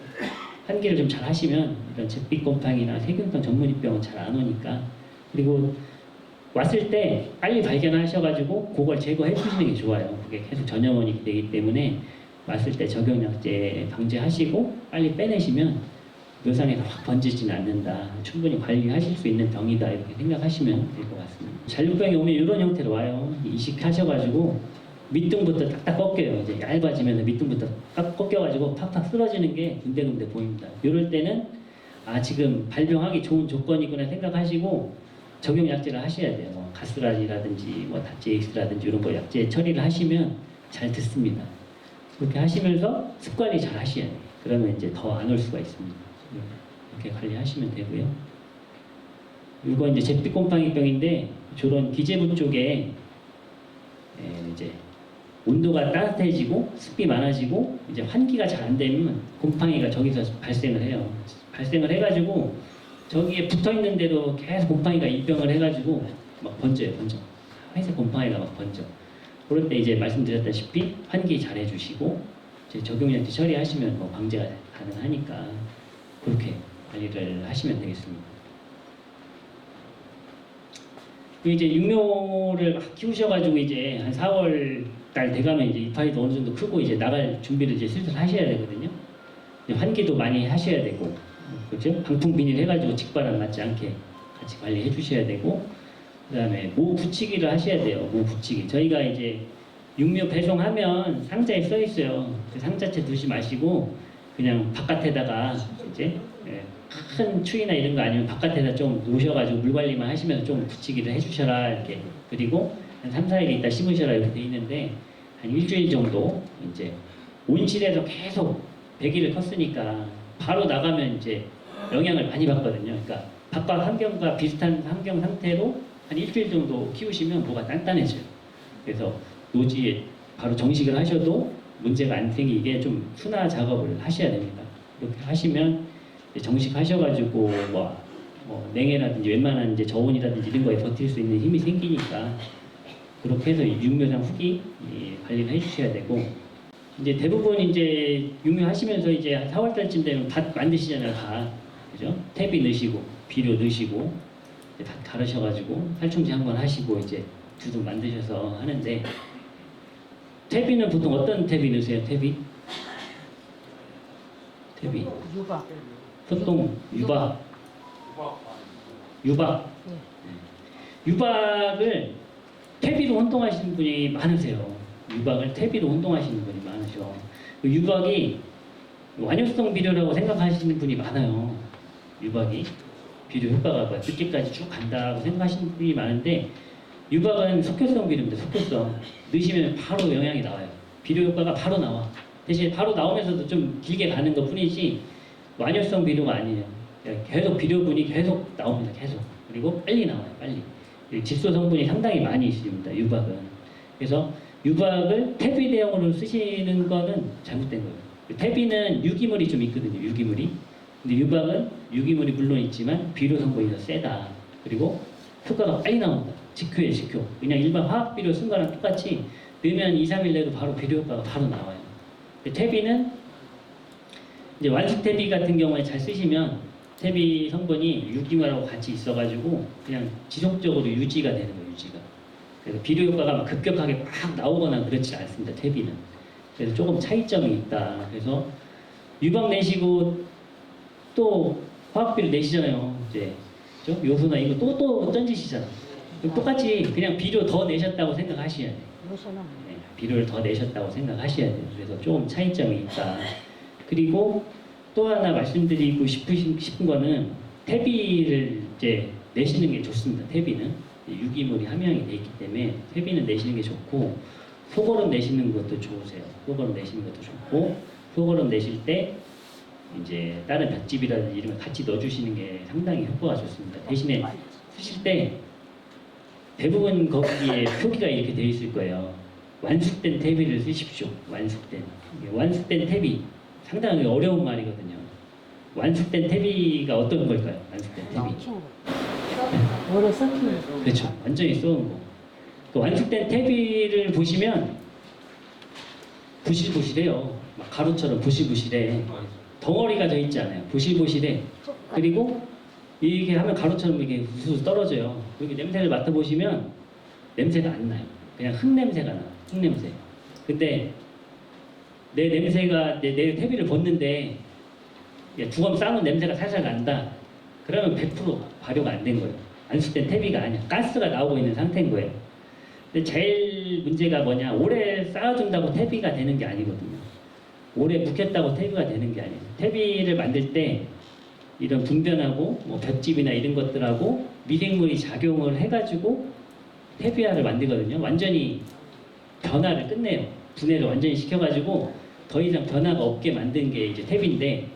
환기를 좀 잘 하시면 이런 잿빛곰팡이나 세균성 전문이병은 잘 안 오니까 그리고 왔을 때 빨리 발견하셔가지고 그걸 제거해 주시는 게 좋아요. 그게 계속 전염원이 되기 때문에 왔을 때 적용약제 방제하시고 빨리 빼내시면 묘상에서 확 번지지는 않는다. 충분히 관리하실 수 있는 병이다. 이렇게 생각하시면 될 것 같습니다. 잔류병이 오면 이런 형태로 와요. 이식하셔가지고 밑둥부터 딱딱 꺾여요. 이제 얇아지면서 밑둥부터 딱 꺾여가지고 팍팍 쓰러지는 게 군데군데 보입니다. 이럴 때는 지금 발병하기 좋은 조건이구나 생각하시고 적용약제를 하셔야 돼요. 뭐 가스라지라든지 뭐 다지엑스라든지 이런 거 약제 처리를 하시면 잘 듣습니다. 그렇게 하시면서 습관리 잘 하셔야 돼요. 그러면 이제 더 안 올 수가 있습니다. 이렇게 관리하시면 되고요. 이건 이제 잿빛곰팡이병인데 저런 기재부 쪽에 이제 온도가 따뜻해지고 습기 많아지고 이제 환기가 잘 안 되면 곰팡이가 저기서 발생을 해요. 발생을 해가지고 저기에 붙어 있는 대로 계속 곰팡이가 입병을 해가지고 막 번져요, 번져. 회색 곰팡이가 막 번져. 그럴 때 이제 말씀드렸다시피 환기 잘 해주시고 이제 적용량제 처리하시면 뭐 방제가 가능하니까 그렇게 관리를 하시면 되겠습니다. 이제 육묘를 막 키우셔가지고 이제 한 4월 달 돼가면 이제 이파리도 어느 정도 크고 이제 나갈 준비를 이제 슬슬 하셔야 되거든요. 환기도 많이 하셔야 되고, 그렇죠? 방풍 비닐 해가지고 직바람 맞지 않게 같이 관리해 주셔야 되고, 그다음에 모 붙이기를 하셔야 돼요. 모 붙이기. 저희가 이제 육묘 배송하면 상자에 써 있어요. 그 상자채 두지 마시고 그냥 바깥에다가 이제 큰 추위나 이런 거 아니면 바깥에다 좀 놓으셔가지고 물 관리만 하시면서 좀 붙이기를 해주셔라 이렇게. 그리고 한 3, 4일 있다 심으셔라 이렇게 돼 있는데 한 일주일 정도 이제 온실에서 계속 배기를 컸으니까 바로 나가면 이제 영향을 많이 받거든요. 그러니까 바깥 환경과 비슷한 환경 상태로 한 일주일 정도 키우시면 뭐가 단단해져요. 그래서 노지에 바로 정식을 하셔도 문제가 안 생기게 좀 순화 작업을 하셔야 됩니다. 이렇게 하시면 정식하셔가지고 뭐 냉해라든지 웬만한 이제 저온이라든지 이런 거에 버틸 수 있는 힘이 생기니까 그렇게 해서 육묘상 후기 관리를 해주셔야 되고 이제 대부분 이제 육묘하시면서 이제 한 4월 달쯤 되면 밭 만드시잖아요. 밭 그죠? 퇴비 넣으시고 비료 넣으시고 밭 갈으셔가지고 살충제 한번 하시고 이제 두둑 만드셔서 하는데 퇴비는 보통 어떤 퇴비 넣으세요? 퇴비? 유박. 보통 유박. 유박을 퇴비로 혼동하시는 분이 많으세요. 유박을 퇴비로 혼동하시는 분이 많으셔. 그 유박이 완효성 비료라고 생각하시는 분이 많아요. 유박이 비료 효과가 늦게까지 쭉 간다고 생각하시는 분이 많은데 유박은 속효성 비료입니다. 속효성. 넣으시면 바로 영향이 나와요. 비료 효과가 바로 나와. 대신 바로 나오면서도 좀 길게 가는 것 뿐이지 완효성 비료가 아니에요. 계속 비료분이 계속 나옵니다. 계속. 그리고 빨리 나와요. 빨리. 질소 성분이 상당히 많이 있습니다. 유박은. 그래서 유박을 퇴비 대용으로 쓰시는 거는 잘못된 거예요. 퇴비는 유기물이 좀 있거든요. 유기물이. 근데 유박은 유기물이 물론 있지만 비료 성분이 더 세다. 그리고 효과가 빨리 나온다. 직효에 직효. 그냥 일반 화학 비료 쓴 거랑 똑같이 넣으면 2, 3일 내로 바로 비료 효과가 바로 나와요. 퇴비는 이제 완숙 퇴비 같은 경우에 잘 쓰시면 퇴비 성분이 유기물하고 같이 있어가지고 그냥 지속적으로 유지가 되는 거예요. 유지가. 그래서 비료 효과가 막 급격하게 막 나오거나 그렇지 않습니다. 퇴비는. 그래서 조금 차이점이 있다. 그래서 유박 내시고 또 화학비료 내시잖아요. 이제 요소나 이거 또 던지시잖아. 똑같이 그냥 비료 더 내셨다고 생각하셔야 돼요. 네, 비료를 더 내셨다고 생각하셔야 돼요. 그래서 조금 차이점이 있다. 그리고 또 하나 말씀드리고 싶은 거는 퇴비를 이제 내시는 게 좋습니다. 퇴비는 유기물이 함유이 돼 있기 때문에 퇴비는 내시는 게 좋고 소거름 내시는 것도 좋으세요. 소거름 내시는 것도 좋고 소거름 내실 때 이제 다른 볏짚이라든지 이런 걸 같이 넣어주시는 게 상당히 효과가 좋습니다. 대신에 쓰실 때 대부분 거기에 표기가 이렇게 되어 있을 거예요. 완숙된 퇴비를 쓰십시오. 완숙된 퇴비 상당히 어려운 말이거든요. 완숙된 퇴비가 어떤 걸까요? 완숙된 퇴비. 오래 섞인 거. 그렇죠. 완전히 쏘은 거. 그 완숙된 퇴비를 보시면 부실부실해요. 막 가루처럼 부실부실해. 덩어리가 져 있지 않아요. 부실부실해. 그리고 이게 하면 가루처럼 이게 우수수 떨어져요. 여기 냄새를 맡아보시면 냄새가 안 나요. 그냥 흙 냄새가 나요. 흙 냄새. 근데 내 냄새가 내 퇴비를 벗는데 주검 싸놓은 냄새가 살살 난다. 그러면 100% 발효가 안 된 거예요. 완숙된 퇴비가 아니야. 가스가 나오고 있는 상태인 거예요. 근데 제일 문제가 뭐냐? 오래 쌓아둔다고 퇴비가 되는 게 아니거든요. 오래 묵혔다고 퇴비가 되는 게 아니에요. 퇴비를 만들 때 이런 분변하고 뭐 볏짚이나 이런 것들하고 미생물이 작용을 해가지고 퇴비화를 만들거든요. 완전히 변화를 끝내요. 분해를 완전히 시켜가지고 더 이상 변화가 없게 만든 게 이제 퇴비인데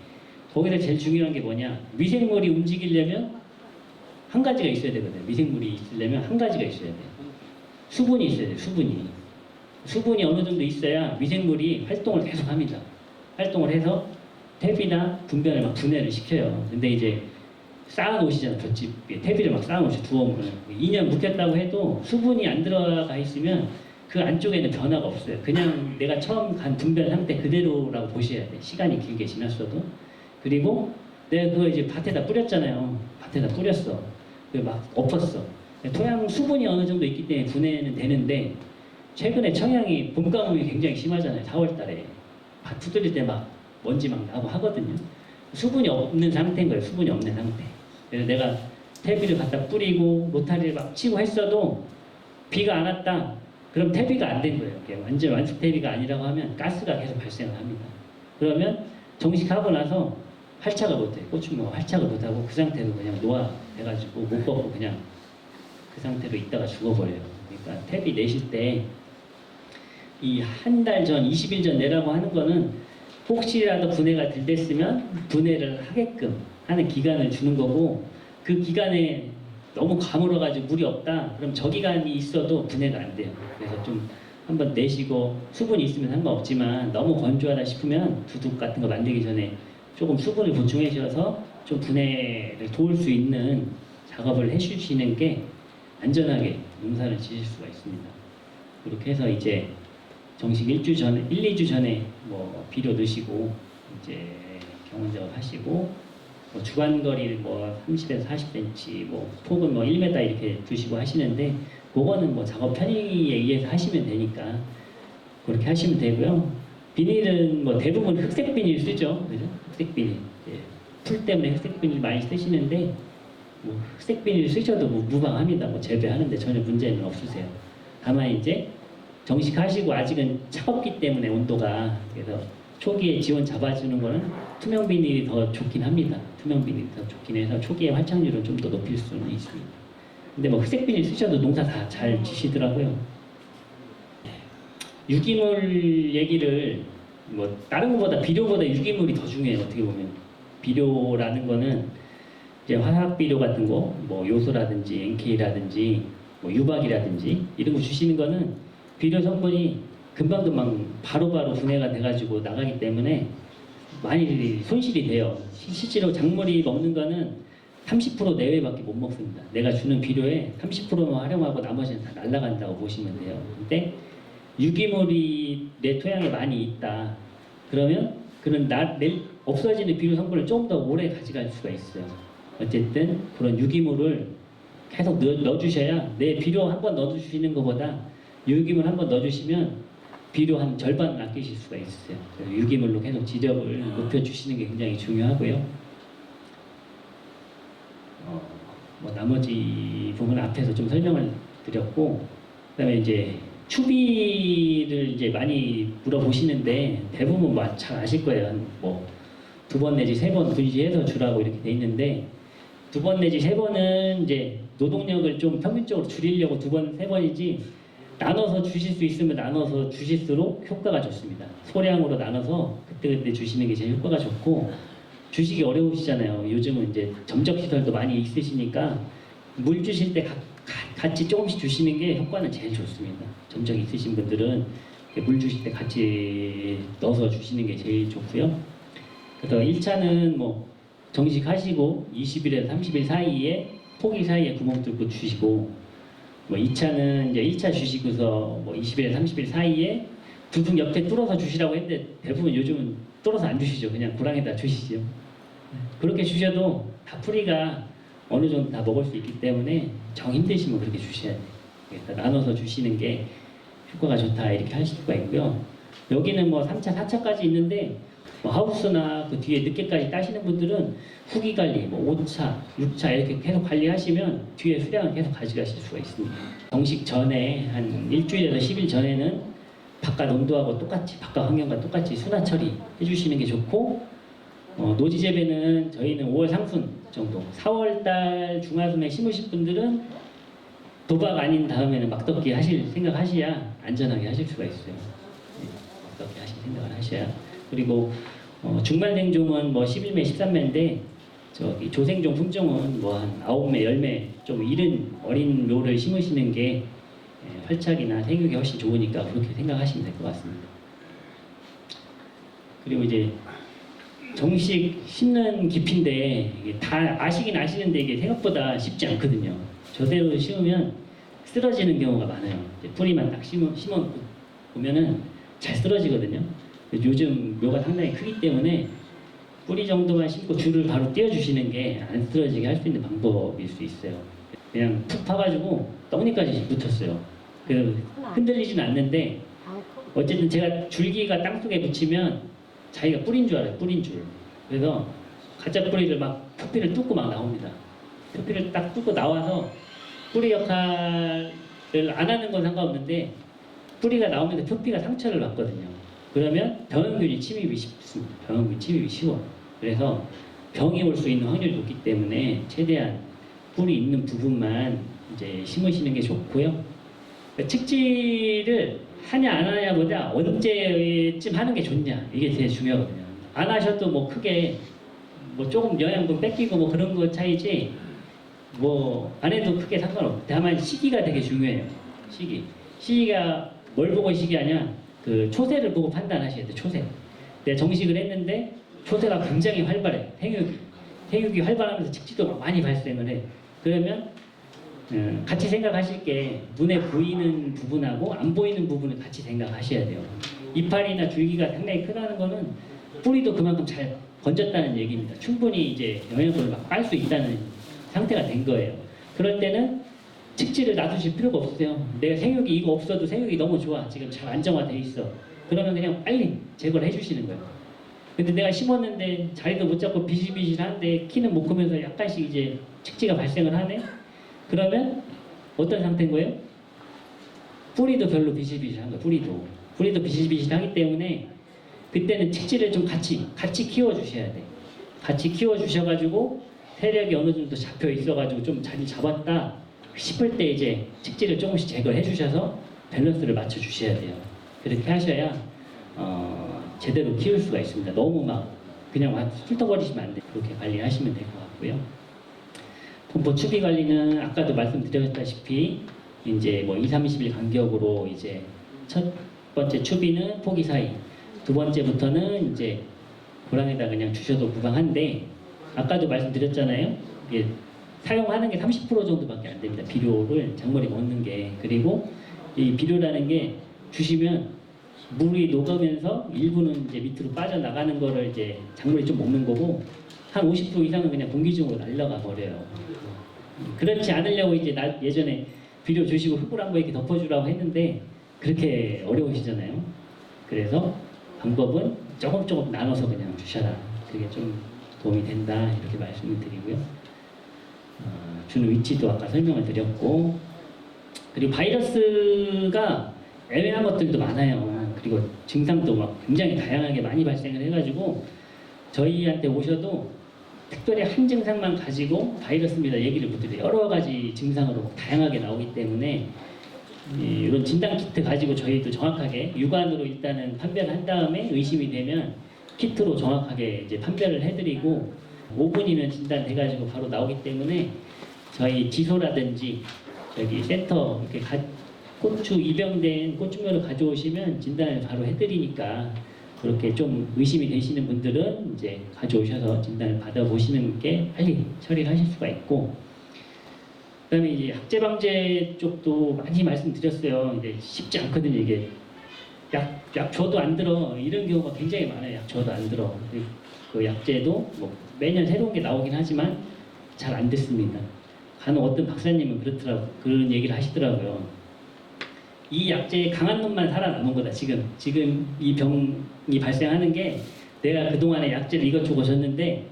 거기서 제일 중요한 게 뭐냐? 미생물이 움직이려면 한 가지가 있어야 되거든요. 미생물이 있으려면 한 가지가 있어야 돼요. 수분이 있어야 돼요. 수분이. 수분이 어느 정도 있어야 미생물이 활동을 계속 합니다. 활동을 해서 퇴비나 분변을 막 분해를 시켜요. 근데 이제 쌓아 놓으시잖아요. 볏짚에 퇴비를 막 쌓아 놓으시죠. 두어물을 2년 묵혔다고 해도 수분이 안 들어가 있으면 그 안쪽에는 변화가 없어요. 그냥 내가 처음 간 분변 상태 그대로라고 보셔야 돼. 시간이 길게 지났어도. 그리고 내가 그거 이제 밭에다 뿌렸잖아요. 밭에다 뿌렸어. 그게 막 엎었어. 토양 수분이 어느 정도 있기 때문에 분해는 되는데 최근에 청양이 봄 가뭄이 굉장히 심하잖아요. 4월 달에 밭 두드릴 때 막 먼지 막 나고 하거든요. 수분이 없는 상태인 거예요. 수분이 없는 상태. 그래서 내가 퇴비를 갖다 뿌리고 로타리를 막 치고 했어도 비가 안 왔다. 그럼 퇴비가 안 된 거예요. 이게 완전 완숙 퇴비가 아니라고 하면 가스가 계속 발생을 합니다. 그러면 정식하고 나서 활착을 못해요. 고추무가 활착을 못하고 그 상태로 그냥 노화돼가지고 못 먹고 그냥 그 상태로 있다가 죽어버려요. 그러니까 퇴비 내실 때 이 한 달 전, 20일 전 내라고 하는 거는 혹시라도 분해가 덜 됐으면 분해를 하게끔 하는 기간을 주는 거고 그 기간에 너무 가물어가지고 물이 없다 그럼 저 기간이 있어도 분해가 안 돼요. 그래서 좀 한번 내시고 수분이 있으면 상관없지만 너무 건조하다 싶으면 두둑 같은 거 만들기 전에 조금 수분을 보충해 주셔서 좀 분해를 도울 수 있는 작업을 해주시는 게 안전하게 농사를 지실 수가 있습니다. 그렇게 해서 이제 정식 1주 전에, 2주 전에 뭐 비료 넣으시고 이제 경운 작업 하시고 뭐 주간거리를 뭐 30에서 40cm, 뭐 폭은 뭐 1m 이렇게 두시고 하시는데 그거는 뭐 작업 편의에 의해서 하시면 되니까 그렇게 하시면 되고요. 비닐은 뭐 대부분 흑색 비닐 쓰죠, 그죠? 흑색 비닐. 예. 풀 때문에 흑색 비닐 많이 쓰시는데 뭐 흑색 비닐 쓰셔도 뭐 무방합니다. 뭐 재배하는데 전혀 문제는 없으세요. 다만 이제 정식하시고 아직은 차갑기 때문에 온도가 그래서 초기에 지원 잡아주는 거는 투명 비닐이 더 좋긴 합니다. 투명 비닐이 더 좋긴 해서 초기에 활착률을 좀 더 높일 수는 있습니다. 근데 뭐 흑색 비닐 쓰셔도 농사 다 잘 지시더라고요. 유기물 얘기를 뭐 다른 것보다 비료보다 유기물이 더 중요해요. 어떻게 보면 비료라는 거는 이제 화학 비료 같은 거, 뭐 요소라든지 NK라든지 뭐 유박이라든지 이런 거 주시는 거는 비료 성분이 금방금방 바로바로 분해가 돼가지고 나가기 때문에 많이 손실이 돼요. 실제로 작물이 먹는 거는 30% 내외밖에 못 먹습니다. 내가 주는 비료에 30%만 활용하고 나머지는 다 날아간다고 보시면 돼요. 근데 유기물이 내 토양에 많이 있다. 그러면 그런 없어지는 비료 성분을 조금 더 오래 가져갈 수가 있어요. 어쨌든 그런 유기물을 계속 넣어주셔야 내 비료 한 번 넣어주시는 것보다 유기물 한 번 넣어주시면 비료 한 절반을 아끼실 수가 있어요. 그래서 유기물로 계속 지력을 높여주시는 게 굉장히 중요하고요. 뭐 나머지 부분 앞에서 좀 설명을 드렸고, 그다음에 이제 추비를 이제 많이 물어보시는데 대부분 뭐 잘 아실 거예요. 뭐 2번 내지 3번 분시해서 주라고 이렇게 돼 있는데 2번 내지 3번은 이제 노동력을 좀 평균적으로 줄이려고 2번, 3번이지 나눠서 주실 수 있으면 나눠서 주실수록 효과가 좋습니다. 소량으로 나눠서 그때그때 주시는 게 제일 효과가 좋고 주시기 어려우시잖아요. 요즘은 이제 점적시설도 많이 있으시니까 물 주실 때 같이 조금씩 주시는 게 효과는 제일 좋습니다. 점적 있으신 분들은 물 주실 때 같이 넣어서 주시는 게 제일 좋고요. 그래서 1차는 뭐 정식 하시고 20일에서 30일 사이에 포기 사이에 구멍 뚫고 주시고 뭐 2차는 이제 1차 주시고서 뭐 20일에서 30일 사이에 두둑 옆에 뚫어서 주시라고 했는데 대부분 요즘은 뚫어서 안 주시죠. 그냥 구랑에다 주시죠. 그렇게 주셔도 다 풀이가 어느 정도 다 먹을 수 있기 때문에 정 힘드시면 그렇게 주셔야 돼요. 그러니까 나눠서 주시는 게 효과가 좋다 이렇게 하실 수가 있고요. 여기는 뭐 3차, 4차까지 있는데 뭐 하우스나 그 뒤에 늦게까지 따시는 분들은 후기 관리, 뭐 5차, 6차 이렇게 계속 관리하시면 뒤에 수량을 계속 가져가실 수가 있습니다. 정식 전에 한 일주일에서 10일 전에는 바깥 온도하고 똑같이, 바깥 환경과 똑같이 순화 처리 해주시는 게 좋고 노지 재배는 저희는 5월 상순 정도, 4월달 중하순에 심으실 분들은 도박 아닌 다음에는 막덕기 하실 생각하셔야 안전하게 하실 수가 있어요. 네, 막덕기 하실 생각을 하셔야. 그리고 중말생종은 뭐 11매, 13매인데 저기 조생종 품종은 뭐 한 9매, 10매 좀 이른 어린 묘를 심으시는 게 활착이나 생육이 훨씬 좋으니까 그렇게 생각하시면 될 것 같습니다. 그리고 이제 정식 심는 깊이인데 이게 다 아시긴 아시는데 이게 생각보다 쉽지 않거든요. 저대로 심으면 쓰러지는 경우가 많아요. 이제 뿌리만 딱 심어 보면은 잘 쓰러지거든요. 요즘 묘가 상당히 크기 때문에 뿌리 정도만 심고 줄을 바로 띄워주시는 게 안 쓰러지게 할 수 있는 방법일 수 있어요. 그냥 푹 파가지고 떡니까지 붙였어요. 그래서 흔들리지는 않는데 어쨌든 제가 줄기가 땅속에 붙이면 자기가 뿌린 줄 알아요. 뿌린 줄. 그래서 가짜 뿌리를 막 표피를 뚫고 막 나옵니다. 표피를 딱 뚫고 나와서 뿌리 역할을 안 하는 건 상관없는데 뿌리가 나오면서 표피가 상처를 받거든요. 그러면 병원균이 침입이 쉽습니다. 병원균 침입이 쉬워요. 그래서 병이 올 수 있는 확률이 높기 때문에 최대한 뿌리 있는 부분만 이제 심으시는 게 좋고요. 그러니까 측지를 하냐 안 하냐보다 언제쯤 하는 게 좋냐 이게 제일 중요하거든요. 안 하셔도 뭐 크게 뭐 조금 영양분 뺏기고 뭐 그런 거 차이지 뭐 안 해도 크게 상관없어요. 다만 시기가 되게 중요해요. 시기가 뭘 보고 시기하냐 그 초세를 보고 판단하셔야 돼요. 초세. 내가 정식을 했는데 초세가 굉장히 활발해. 생육이 활발하면서 측지도 막 많이 발생을 해. 그러면 같이 생각하실 게 눈에 보이는 부분하고 안 보이는 부분을 같이 생각하셔야 돼요. 이파리나 줄기가 상당히 크다는 거는 뿌리도 그만큼 잘 번졌다는 얘기입니다. 충분히 이제 영양분을 막 빨 수 있다는 상태가 된 거예요. 그럴 때는 측지를 놔두실 필요가 없어요. 내가 생육이 이거 없어도 생육이 너무 좋아. 지금 잘 안정화돼 있어. 그러면 그냥 빨리 제거를 해주시는 거예요. 근데 내가 심었는데 자리도 못 잡고 비실비실한데 키는 못 크면서 약간씩 이제 측지가 발생을 하네? 그러면 어떤 상태인 거예요? 뿌리도 별로 비실비실한 거예요. 뿌리도 비실비실하기 때문에 그때는 측지를 좀 같이 키워주셔야 돼. 같이 키워주셔가지고 세력이 어느 정도 잡혀 있어가지고 좀 자리 잡았다 싶을 때 이제 측지를 조금씩 제거해 주셔서 밸런스를 맞춰 주셔야 돼요. 그렇게 하셔야 제대로 키울 수가 있습니다. 너무 막 그냥 훑어버리시면 안 돼요. 그렇게 관리하시면 될 것 같고요. pompo 추비 관리는 아까도 말씀드렸다시피 이제 뭐 2, 30일 간격으로 이제 첫 번째 추비는 포기 사이, 두 번째부터는 이제 고랑에다 그냥 주셔도 무방한데 아까도 말씀드렸잖아요. 이게 사용하는 게 30% 정도밖에 안 됩니다. 비료를 작물이 먹는 게. 그리고 이 비료라는 게 주시면 물이 녹으면서 일부는 이제 밑으로 빠져나가는 거를 이제 작물이 좀 먹는 거고 한 50% 이상은 그냥 공기중으로 날려가 버려요. 그렇지 않으려고 이제 예전에 비료 주시고 흙을 한번 이렇게 덮어주라고 했는데 그렇게 어려우시잖아요. 그래서 방법은 조금 나눠서 그냥 주셔라. 그게 좀 도움이 된다 이렇게 말씀을 드리고요. 주는 위치도 아까 설명을 드렸고 그리고 바이러스가 애매한 것들도 많아요. 그리고 증상도 막 굉장히 다양하게 많이 발생을 해가지고 저희한테 오셔도 특별히 한 증상만 가지고 바이러스입니다 얘기를 못 드려요. 여러 가지 증상으로 다양하게 나오기 때문에 이런 진단 키트 가지고 저희도 정확하게 육안으로 일단은 판별을 한 다음에 의심이 되면 키트로 정확하게 이제 판별을 해드리고 5분이면 진단돼가지고 바로 나오기 때문에 저희 지소라든지 저기 센터 이렇게 고추 입양된 고추苗가져오시면 진단을 바로 해드리니까 그렇게 좀 의심이 되시는 분들은 이제 가져오셔서 진단을 받아보시는 게 빨리 처리를 하실 수가 있고 그다음에 이제 학제 방제 쪽도 많이 말씀드렸어요. 이제 쉽지 않거든요. 이게 약 줘도 안 들어 이런 경우가 굉장히 많아요. 약 줘도 안 들어. 그 약제도 뭐 매년 새로운 게 나오긴 하지만 잘 안 됐습니다. 간혹 어떤 박사님은 그런 얘기를 하시더라고요. 이 약제의 강한 놈만 살아남은 거다. 지금 이 병이 발생하는 게 내가 그동안에 약제를 이것저것 줬는데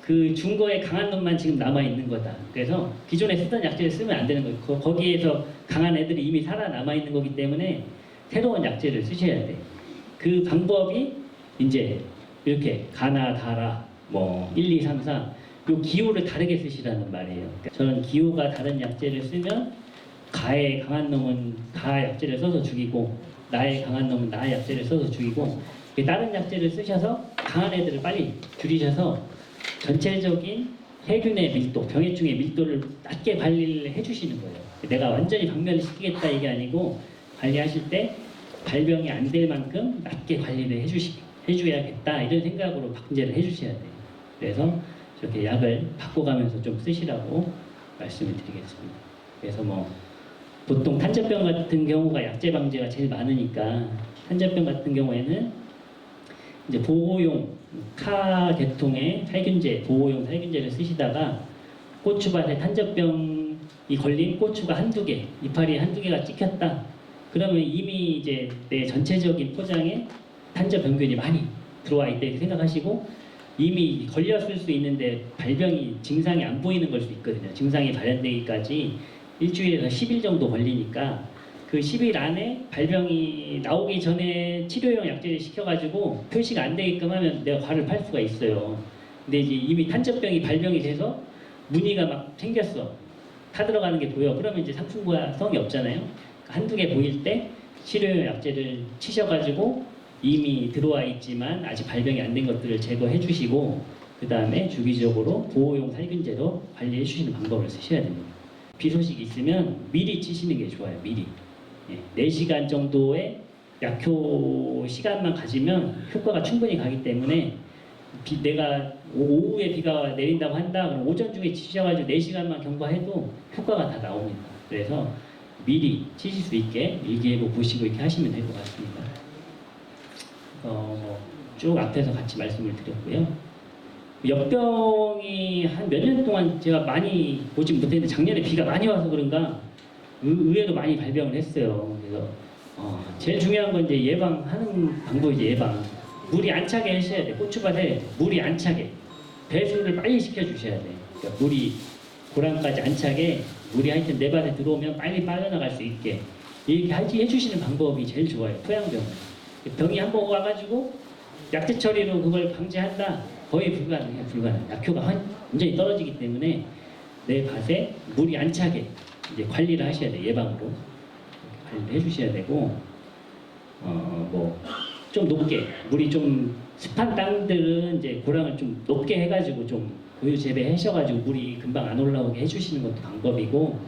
그 준 거에 강한 놈만 지금 남아 있는 거다. 그래서 기존에 쓰던 약제를 쓰면 안 되는 거예요. 거기에서 강한 애들이 이미 살아남아 있는 거기 때문에 새로운 약제를 쓰셔야 돼. 그 방법이 이제 이렇게 가나 다라 뭐 1, 2, 3, 4 요 기호를 다르게 쓰시라는 말이에요. 그러니까 저는 기호가 다른 약제를 쓰면 가에 강한 놈은 가 약제를 써서 죽이고 나에 강한 놈은 나 약제를 써서 죽이고 다른 약제를 쓰셔서 강한 애들을 빨리 줄이셔서 전체적인 세균의 밀도, 병해충의 밀도를 낮게 관리를 해주시는 거예요. 내가 완전히 박멸을 시키겠다 이게 아니고 관리하실 때 발병이 안 될 만큼 낮게 관리를 해줘야겠다 이런 생각으로 방제를 해주셔야 돼요. 그래서 이렇게 약을 바꿔가면서 좀 쓰시라고 말씀을 드리겠습니다. 그래서 뭐 보통 탄저병 같은 경우가 약제 방제가 제일 많으니까 탄저병 같은 경우에는 이제 보호용 카 계통의 살균제, 보호용 살균제를 쓰시다가 고추밭에 탄저병이 걸린 고추가 한두 개, 이파리 한두 개가 찍혔다. 그러면 이미 이제 내 전체적인 포장에 탄저병균이 많이 들어와 있다 이렇게 생각하시고 이미 걸렸을 수 있는데 발병이 증상이 안 보이는 걸 수 있거든요. 증상이 발현되기까지 일주일에서 10일 정도 걸리니까 그 10일 안에 발병이 나오기 전에 치료용 약제를 시켜가지고 표시가 안 되게끔 하면 내가 과를 팔 수가 있어요. 근데 이제 이미 탄저병이 발병이 돼서 무늬가 막 생겼어. 타들어가는 게 보여. 그러면 이제 상충과성이 없잖아요. 한두 개 보일 때 치료용 약제를 치셔가지고 이미 들어와 있지만 아직 발병이 안 된 것들을 제거해 주시고 그 다음에 주기적으로 보호용 살균제로 관리해 주시는 방법을 쓰셔야 됩니다. 비 소식이 있으면 미리 치시는 게 좋아요. 미리. 4시간 정도의 약효 시간만 가지면 효과가 충분히 가기 때문에 내가 오후에 비가 내린다고 한다 그럼 오전 중에 치셔가지고 4시간만 경과해도 효과가 다 나옵니다. 그래서 미리 치실 수 있게 일기예보 보시고 이렇게 하시면 될 것 같습니다. 쭉 앞에서 같이 말씀을 드렸고요. 역병이 한 몇 년 동안 제가 많이 보진 못했는데 작년에 비가 많이 와서 그런가 의외로 많이 발병을 했어요. 그래서 제일 중요한 건 이제 예방하는 방법이지. 예방. 물이 안 차게 하셔야 돼. 고추밭에 물이 안 차게 배수를 빨리 시켜주셔야 돼. 그러니까 물이 고랑까지 안 차게 물이 하여튼 내 밭에 들어오면 빨리 빠져나갈 수 있게 이렇게 해주시는 방법이 제일 좋아요. 토양병은. 병이 한번 와가지고 약제 처리로 그걸 방지한다? 거의 불가능해요. 불가능. 약효가 완전히 떨어지기 때문에 내 밭에 물이 안 차게 이제 관리를 하셔야 돼요. 예방으로 관리를 해주셔야 되고 뭐 좀 높게 물이 좀 습한 땅들은 이제 고랑을 좀 높게 해가지고 좀 고유 재배하셔가지고 물이 금방 안 올라오게 해주시는 것도 방법이고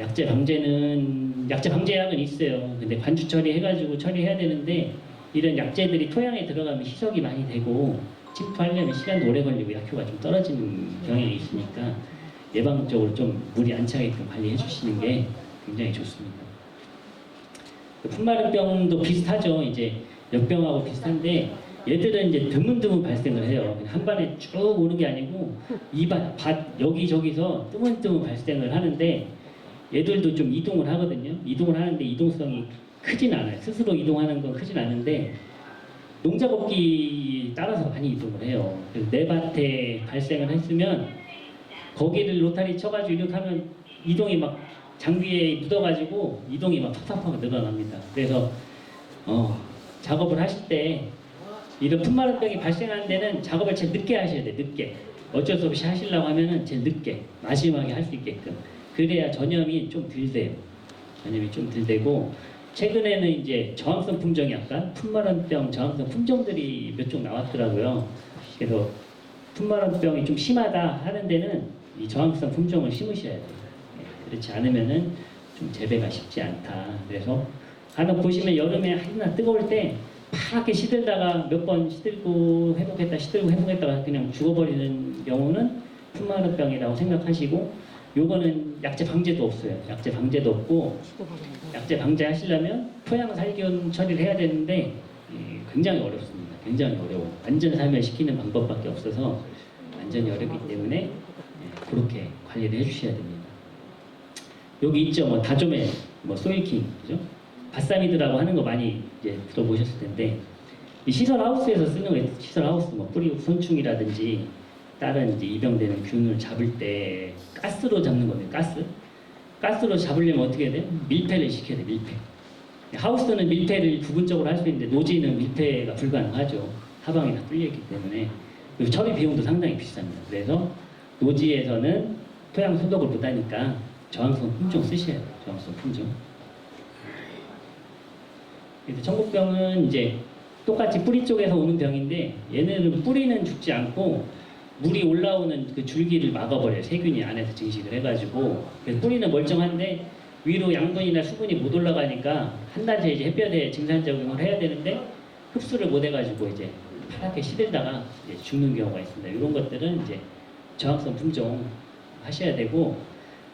약제 방제는 약제 방제약은 있어요. 근데 관주 처리해가지고 처리해야 되는데 이런 약제들이 토양에 들어가면 희석이 많이 되고 침투하려면 시간도 오래 걸리고 약효가 좀 떨어지는 경향이 있으니까 예방적으로 좀 물이 안 차게끔 관리해 주시는 게 굉장히 좋습니다. 풀마른병도 비슷하죠. 이제 역병하고 비슷한데 얘들은 이제 드문드문 발생을 해요. 한 번에 쭉 오는 게 아니고 밭 여기저기서 뜨문뜨문 발생을 하는데 얘들도 좀 이동을 하거든요. 이동을 하는데 이동성이 크진 않아요. 스스로 이동하는 건 크진 않은데 농작업기 따라서 많이 이동을 해요. 그래서 내 밭에 발생을 했으면 거기를 로타리 쳐가지고 이렇게 하면 이동이 막 장비에 묻어가지고 이동이 막 팍팍팍 늘어납니다. 그래서 작업을 하실 때 이런 풀마른병이 발생하는 데는 작업을 제일 늦게 하셔야 돼요. 늦게. 어쩔 수 없이 하시려고 하면은 제일 늦게 마지막에 할 수 있게끔. 그래야 전염이 좀 덜 돼요. 전염이 좀 덜 되고 최근에는 이제 저항성 품종이 아까 풀마른병 저항성 품종들이 몇 종 나왔더라고요. 그래서 풀마른병이 좀 심하다 하는 데는 이 저항성 품종을 심으셔야 돼요. 그렇지 않으면은 좀 재배가 쉽지 않다. 그래서 간혹 보시면 여름에 하나 뜨거울 때 파랗게 시들다가 몇 번 시들고 회복했다가 그냥 죽어버리는 경우는 풀마른병이라고 생각하시고 요거는 약제 방제도 없어요. 약제 방제도 없고 약제 방제하시려면 토양 살균 처리를 해야 되는데 굉장히 어렵습니다. 굉장히 어려워. 완전 살멸시키는 방법밖에 없어서 완전히 어렵기 때문에 그렇게 관리를 해주셔야 됩니다. 여기 있죠. 뭐 다조메, 뭐 소일킹, 그죠? 바사미드라고 하는 거 많이 이제 들어보셨을 텐데 이 시설 하우스에서 쓰는 거예요. 시설 하우스, 뭐 뿌리 손충이라든지 다른 이제 입양되는 균을 잡을 때 가스로 잡는 거예요. 가스로 잡으려면 어떻게 해야 돼요? 밀폐를 시켜야 돼요. 밀폐. 하우스는 밀폐를 부분적으로 할 수 있는데 노지는 밀폐가 불가능하죠. 하방이 다 뚫려있기 때문에. 그리고 처리 비용도 상당히 비쌉니다. 그래서 노지에서는 토양 소독을 못하니까 저항성 품종 쓰셔야 돼요. 저항성 품종. 그래서 청국병은 이제 똑같이 뿌리 쪽에서 오는 병인데 얘네는 뿌리는 죽지 않고 물이 올라오는 그 줄기를 막아버려요. 세균이 안에서 증식을 해가지고. 그래서 뿌리는 멀쩡한데 위로 양분이나 수분이 못 올라가니까 한낮에 이제 햇볕에 증산작용을 해야 되는데 흡수를 못 해가지고 이제 파랗게 시들다가 이제 죽는 경우가 있습니다. 이런 것들은 이제 저항성 품종 하셔야 되고,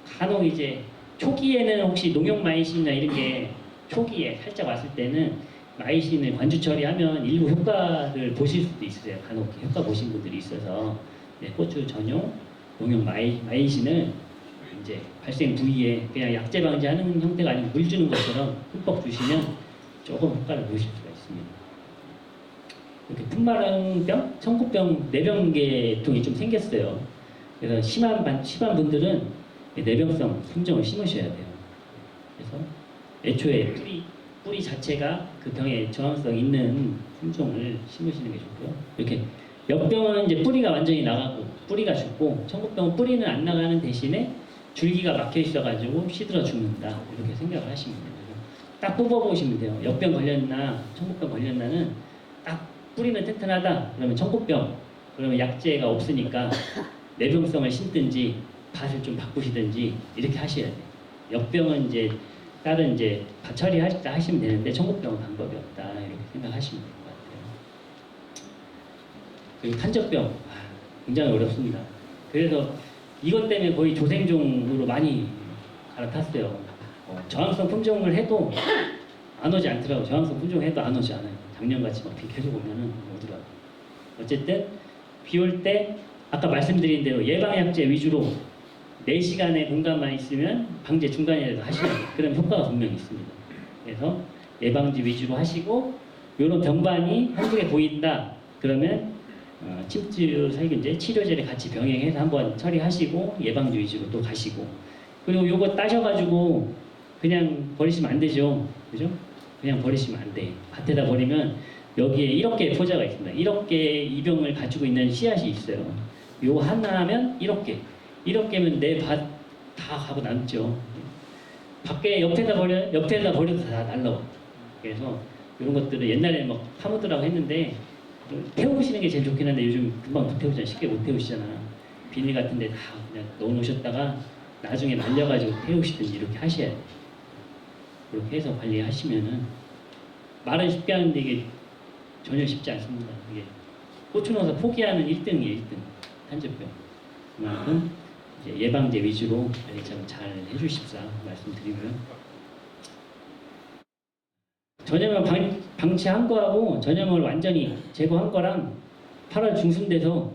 간혹 이제 초기에는 혹시 농용 마이신이나 이런 게 초기에 살짝 왔을 때는 마이신을 관주 처리하면 일부 효과를 보실 수도 있으세요. 간혹 효과 보신 분들이 있어서 고추 전용 농용 마이신을 이제 발생 부위에 그냥 약재 방지하는 형태가 아니고 물 주는 것처럼 흠뻑 주시면 조금 효과를 보실 수가 있습니다. 이렇게 품마른병, 청구병 내병계통이 좀 생겼어요. 그래서 심한 분들은 내병성 품종을 심으셔야 돼요. 그래서 애초에 뿌리 자체가 그 병에 저항성 있는 품종을 심으시는 게 좋고요. 이렇게 역병은 이제 뿌리가 완전히 나가고 뿌리가 죽고, 청구병은 뿌리는 안 나가는 대신에 줄기가 막혀 있어가지고 시들어 죽는다, 이렇게 생각을 하시면 돼요. 딱 뽑아보시면 돼요. 역병 걸렸나 청구병 걸렸나는 딱 뿌리는 튼튼하다 그러면 청구병, 그러면 약재가 없으니까 내병성을 심든지 밭을 좀 바꾸시든지 이렇게 하셔야 돼요. 역병은 이제 다른 이제 밭 처리할 때 하시면 되는데 청구병은 방법이 없다, 이렇게 생각하시면 될 것 같아요. 그리고 탄저병 굉장히 어렵습니다. 그래서 이것 때문에 거의 조생종으로 많이 갈아탔어요. 저항성 품종을 해도 안 오지 않더라고요. 저항성 품종 해도 안 오지 않아요. 작년같이 막 비 계속 오면은 오더라고요. 어쨌든 비 올 때 아까 말씀드린 대로 예방약제 위주로 4시간의 공간만 있으면 방제 중간이라도 하시면 그럼 효과가 분명히 있습니다. 그래서 예방지 위주로 하시고, 이런 병반이 한두 개 보인다 그러면 침투 살균제 치료제를 같이 병행해서 한번 처리하시고 예방지 위주로 또 가시고, 그리고 요거 따셔가지고 그냥 버리시면 안 되죠. 그죠? 그냥 버리시면 안 돼. 밭에다 버리면 여기에 1억 개의 포자가 있습니다. 1억 개의 이병을 가지고 있는 씨앗이 있어요. 요 하나면 1억 개. 1억 개면 내 밭 다 가고 남죠. 밖에 옆에다 버려도 다 날라와. 그래서 이런 것들은 옛날에 막 파묻으라고 했는데 태우시는 게 제일 좋긴 한데 요즘 금방 못 태우잖아. 쉽게 못 태우시잖아. 비닐 같은 데 다 그냥 넣어 놓으셨다가 나중에 말려가지고 태우시든지 이렇게 하셔야 돼. 그렇게 해서 관리하시면은, 말은 쉽게 하는데 이게 전혀 쉽지 않습니다. 이게 고추 농사 포기하는 1등이에요. 1등. 탄저병. 그만큼 이제 예방제 위주로 관리 잘 해주십사 말씀드리고요. 전염을 방치한 거하고 전염을 완전히 제거한 거랑 8월 중순 돼서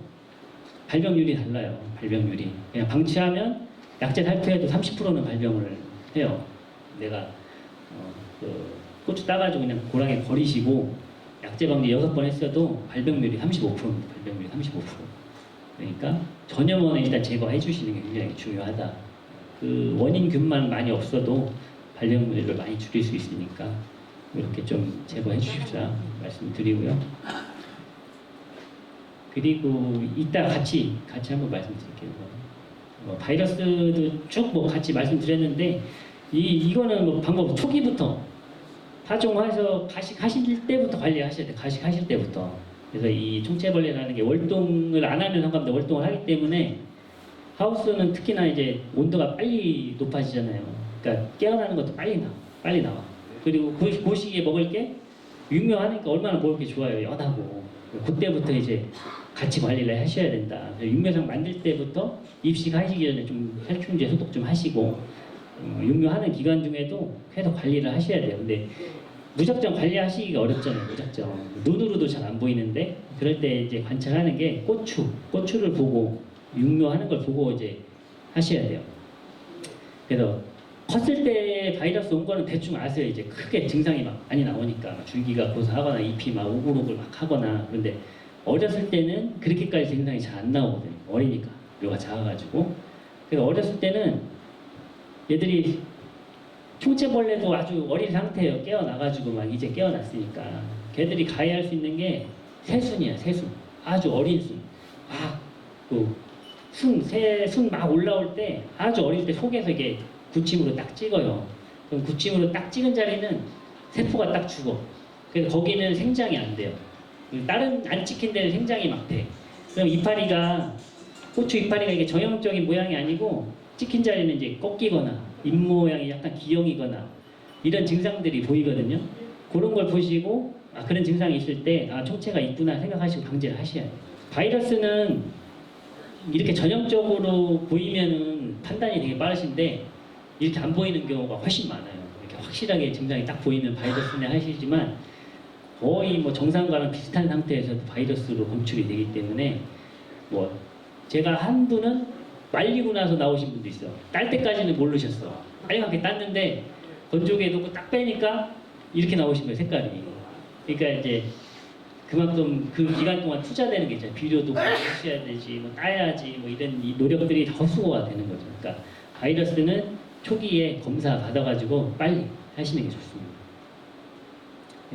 발병률이 달라요. 발병률이. 그냥 방치하면 약재 살포해도 30%는 발병을 해요. 내가 그 고추 따가지고 그냥 고랑에 버리시고 약재 방지 6번 했어도 발병률이 35%입니다. 발병률이 35%. 그러니까 전염원을 일단 제거해 주시는 게 굉장히 중요하다. 그 원인균만 많이 없어도 발병률을 많이 줄일 수 있으니까 이렇게 좀 제거해 주십사 말씀드리고요. 그리고 이따 같이 한번 말씀드릴게요. 바이러스도 쭉 뭐 같이 말씀드렸는데 이거는 뭐 방법 초기부터 파종해서 가식하실 때부터 관리하셔야 돼요. 가식하실 때부터. 그래서 이 총체벌레라는 게 월동을 안 하면 상관없는데 월동을 하기 때문에 하우스는 특히나 이제 온도가 빨리 높아지잖아요. 그러니까 깨어나는 것도 빨리 나와. 그리고 그 시기에 먹을 게 육묘하니까 얼마나 먹을 게 좋아요. 연하고. 그때부터 이제 같이 관리를 하셔야 된다. 육묘상 만들 때부터 입식하시기 전에 좀 살충제 소독 좀 하시고, 육묘하는 기간 중에도 계속 관리를 하셔야 돼요. 근데 무작정 관리하시기가 어렵잖아요. 무작정 눈으로도 잘 안 보이는데, 그럴 때 이제 관찰하는 게 고추를 보고 육묘하는 걸 보고 이제 하셔야 돼요. 그래서 컸을 때 바이러스 온 거는 대충 아세요. 이제 크게 증상이 막 많이 나오니까 줄기가 고사하거나 잎이 막 오글오글 막 하거나. 그런데 어렸을 때는 그렇게까지 증상이 잘 안 나오거든요. 어리니까 묘가 작아가지고. 그래서 어렸을 때는 얘들이 총체벌레도 아주 어린 상태예요. 깨어나가지고 막 이제 깨어났으니까 걔들이 가해할 수 있는 게 새순이야. 새순. 아주 어린 순. 새순 막 올라올 때 아주 어릴 때 속에서 이게 구침으로 딱 찍어요. 그럼 구침으로 딱 찍은 자리는 세포가 딱 죽어. 그래서 거기는 생장이 안 돼요. 다른 안 찍힌 데는 생장이 막 돼. 그럼 이파리가 고추 이파리가 이게 정형적인 모양이 아니고 찍힌 자리는 이제 꺾이거나 잎 모양이 약간 기형이거나 이런 증상들이 보이거든요. 그런 걸 보시고 그런 증상이 있을 때 총체가 있구나 생각하시고 방제를 하셔야 돼요. 바이러스는 이렇게 전형적으로 보이면은 판단이 되게 빠르신데 이렇게 안 보이는 경우가 훨씬 많아요. 이렇게 확실하게 증상이 딱 보이면 바이러스네 하시지만 거의 뭐 정상과는 비슷한 상태에서도 바이러스로 검출이 되기 때문에 뭐 제가 한 분은 말리고 나서 나오신 분도 있어. 딸 때까지는 모르셨어. 빨갛게 땄는데 건조기에 놓고 딱 빼니까 이렇게 나오신 거예요, 색깔이. 그러니까 이제 그만큼 그 기간 동안 투자되는 게 있잖아요. 비료도 해야 되지, 뭐 따야지, 뭐 이런 이 노력들이 다 헛수고가 되는 거죠. 그러니까 바이러스는 초기에 검사 받아가지고 빨리 하시는 게 좋습니다.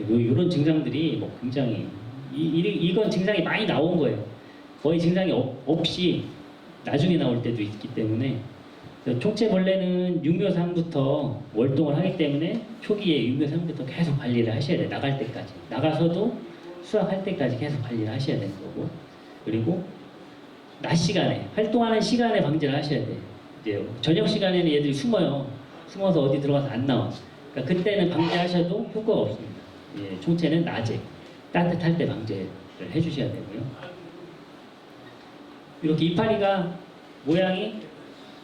이런 증상들이 뭐 굉장히 이건 증상이 많이 나온 거예요. 거의 증상이 없이 나중에 나올 때도 있기 때문에 총체벌레는 육묘상부터 월동을 하기 때문에 초기에 육묘상부터 계속 관리를 하셔야 돼요. 나갈 때까지. 나가서도 수확할 때까지 계속 관리를 하셔야 되는 거고, 그리고 낮 시간에 활동하는 시간에 방제를 하셔야 돼요. 이제 저녁 시간에는 얘들이 숨어요. 숨어서 어디 들어가서 안 나와. 그러니까 그때는 방제하셔도 효과가 없습니다. 예, 총체는 낮에 따뜻할 때 방제를 해주셔야 되고요. 이렇게 이파리가 모양이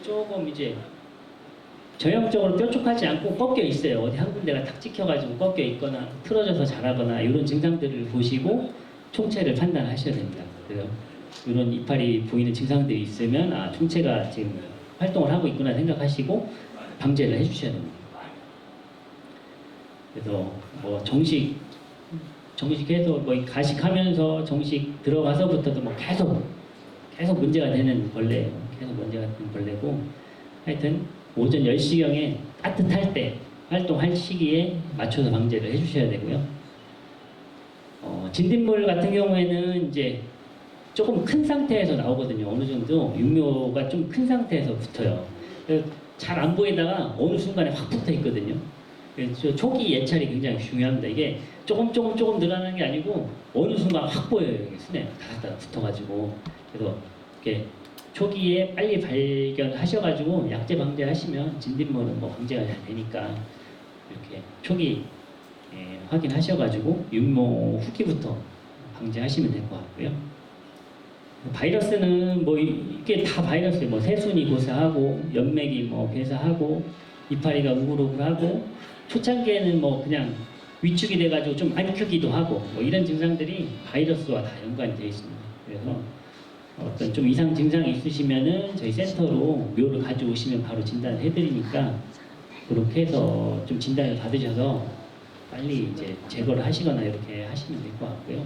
조금 이제 전형적으로 뾰족하지 않고 꺾여 있어요. 어디 한 군데가 탁 찍혀가지고 꺾여 있거나 틀어져서 자라거나 이런 증상들을 보시고 총체를 판단하셔야 됩니다. 그래서 이런 이파리 보이는 증상들이 있으면 총체가 지금 활동을 하고 있구나 생각하시고 방제를 해주셔야 됩니다. 그래서 뭐 정식해서 뭐 가식하면서 정식 들어가서부터도 뭐 계속 문제가 되는 벌레예요. 계속 문제가 되는 벌레고, 하여튼 오전 10시경에 따뜻할 때 활동할 시기에 맞춰서 방제를 해주셔야 되고요. 진딧물 같은 경우에는 이제 조금 큰 상태에서 나오거든요. 어느 정도 육묘가 좀 큰 상태에서 붙어요. 잘 안 보이다가 어느 순간에 확 붙어 있거든요. 그래서 초기 예찰이 굉장히 중요합니다. 이게 조금 늘어나는 게 아니고 어느 순간 확 보여요. 이게 순에 다닥다닥 붙어가지고. 그래서 이렇게 초기에 빨리 발견하셔가지고 약제 방제하시면 진딧물은 뭐 방제가 잘 되니까 이렇게 초기 확인하셔가지고 육모 후기부터 방제하시면 될 것 같고요. 바이러스는 뭐 이게 다 바이러스예요. 뭐 새순이 고사하고 연맥이 뭐 괴사하고 이파리가 우글우글하고 초창기에는 뭐 그냥 위축이 돼가지고 좀 안 크기도 하고 뭐 이런 증상들이 바이러스와 다 연관이 되어 있습니다. 그래서 어떤 좀 이상 증상이 있으시면은 저희 센터로 묘를 가져오시면 바로 진단을 해드리니까 그렇게 해서 좀 진단을 받으셔서 빨리 이제 제거를 하시거나 이렇게 하시면 될 것 같고요.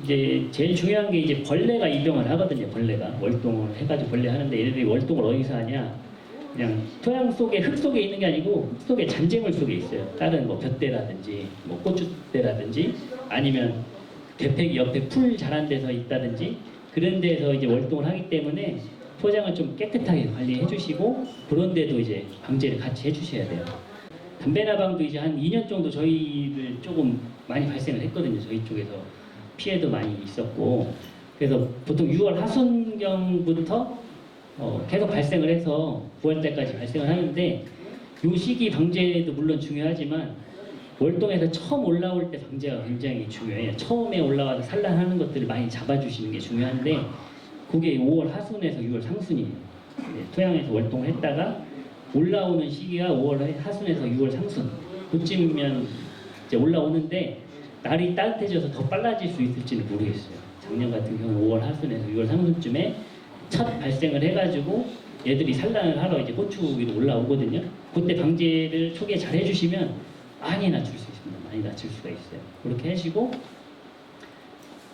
이제 제일 중요한 게 이제 벌레가 입영을 하거든요. 벌레가 월동을 해가지고 벌레 하는데 얘네들이 월동을 어디서 하냐? 그냥 토양 속에 흙 속에 있는 게 아니고 흙 속에 잔재물 속에 있어요. 다른 뭐 볕대라든지 뭐 고추대라든지 아니면 대패기 옆에 풀 자란 데서 있다든지 그런 데서 이제 월동을 하기 때문에 포장을 좀 깨끗하게 관리해 주시고 그런 데도 이제 방제를 같이 해 주셔야 돼요. 담배나방도 이제 한 2년 정도 저희를 조금 많이 발생을 했거든요. 저희 쪽에서 피해도 많이 있었고 그래서 보통 6월 하순경부터 계속 발생을 해서 9월 때까지 발생을 하는데 이 시기 방제도 물론 중요하지만 월동에서 처음 올라올 때 방제가 굉장히 중요해요. 처음에 올라와서 산란하는 것들을 많이 잡아주시는 게 중요한데 그게 5월 하순에서 6월 상순이에요. 토양에서 월동을 했다가 올라오는 시기가 5월 하순에서 6월 상순 그쯤이면 이제 올라오는데 날이 따뜻해져서 더 빨라질 수 있을지는 모르겠어요. 작년 같은 경우는 5월 하순에서 6월 상순쯤에 첫 발생을 해가지고 얘들이 산란을 하러 이제 고추 위로 올라오거든요. 그때 방제를 초기에 잘 해주시면 많이 낮출 수 있습니다. 많이 낮출 수가 있어요. 그렇게 하시고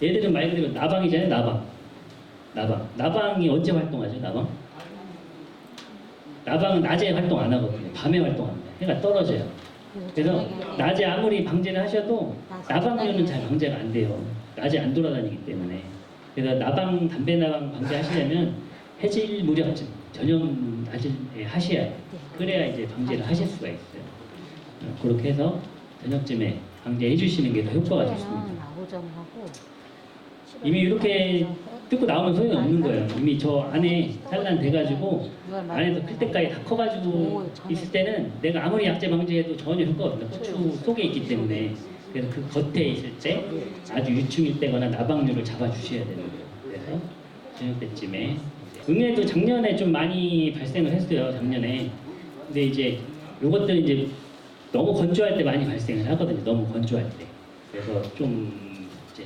얘들은 말 그대로 나방이잖아요. 나방이 언제 활동하죠? 나방은 낮에 활동 안 하거든요. 밤에 활동합니다. 해가 떨어져요. 그래서 낮에 아무리 방제를 하셔도 나방류는 잘 방제가 안 돼요. 낮에 안 돌아다니기 때문에. 그래서 담배나방 방제하시려면 해질 무렵쯤 저녁 낮에 하셔야 돼요. 그래야 이제 방제를 하실 수가 있어요. 그렇게 해서 저녁쯤에 방제해 주시는 게 더 효과가 좋습니다. 나오점하고 이미 이렇게 뜯고 나오면 소용이 없는 거예요. 이미 저 안에 산란 돼가지고 안에서 클 때까지 다 커가지고 있을 때는 내가 아무리 약재 방지해도 전혀 효과가 없는 고추 속에 있기 때문에 그래서 그 겉에 있을 때 아주 유충일 때거나 나방류를 잡아주셔야 되는 거예요. 그래서 저녁 때쯤에 응애도 작년에 좀 많이 발생을 했어요. 작년에. 근데 이제 요것들은 이제 너무 건조할 때 많이 발생을 하거든요. 너무 건조할 때. 그래서 좀 이제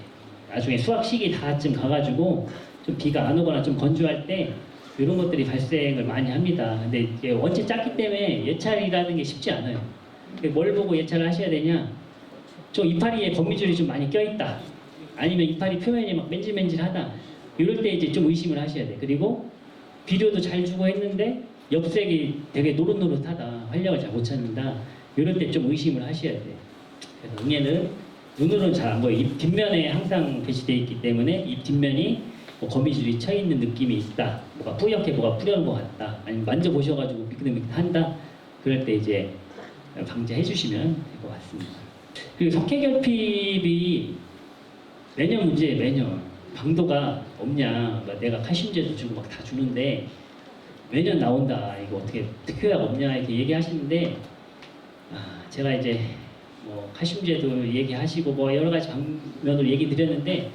나중에 수확 시기 다쯤 가가지고 좀 비가 안 오거나 좀 건조할 때 이런 것들이 발생을 많이 합니다. 근데 이게 원체 작기 때문에 예찰이라는 게 쉽지 않아요. 뭘 보고 예찰을 하셔야 되냐? 저 이파리에 거미줄이 좀 많이 껴있다. 아니면 이파리 표면이 막 맨질맨질하다. 이럴 때 이제 좀 의심을 하셔야 돼. 그리고 비료도 잘 주고 했는데 엽색이 되게 노릇노릇하다. 활력을 잘 못 찾는다. 이럴 때 좀 의심을 하셔야 돼. 그래서 응애는 눈으로는 잘 안 보여. 잎 뒷면에 항상 배치되어 있기 때문에 잎 뒷면이 뭐 거미줄이 쳐 있는 느낌이 있다. 뭐가 뿌옇게 뭐가 뿌려놓은 것 같다. 아니면 만져보셔가지고 미끌미끌한다. 그럴 때 이제 방지해 주시면 될 것 같습니다. 그리고 석회결핍이 매년 문제예요. 매년 방도가 없냐. 막 내가 칼슘제도 주고 막 다 주는데 매년 나온다. 이거 어떻게 특효약 없냐 이렇게 얘기하시는데 제가 이제 뭐 칼슘제도 얘기하시고 뭐 여러 가지 방면으로 얘기 드렸는데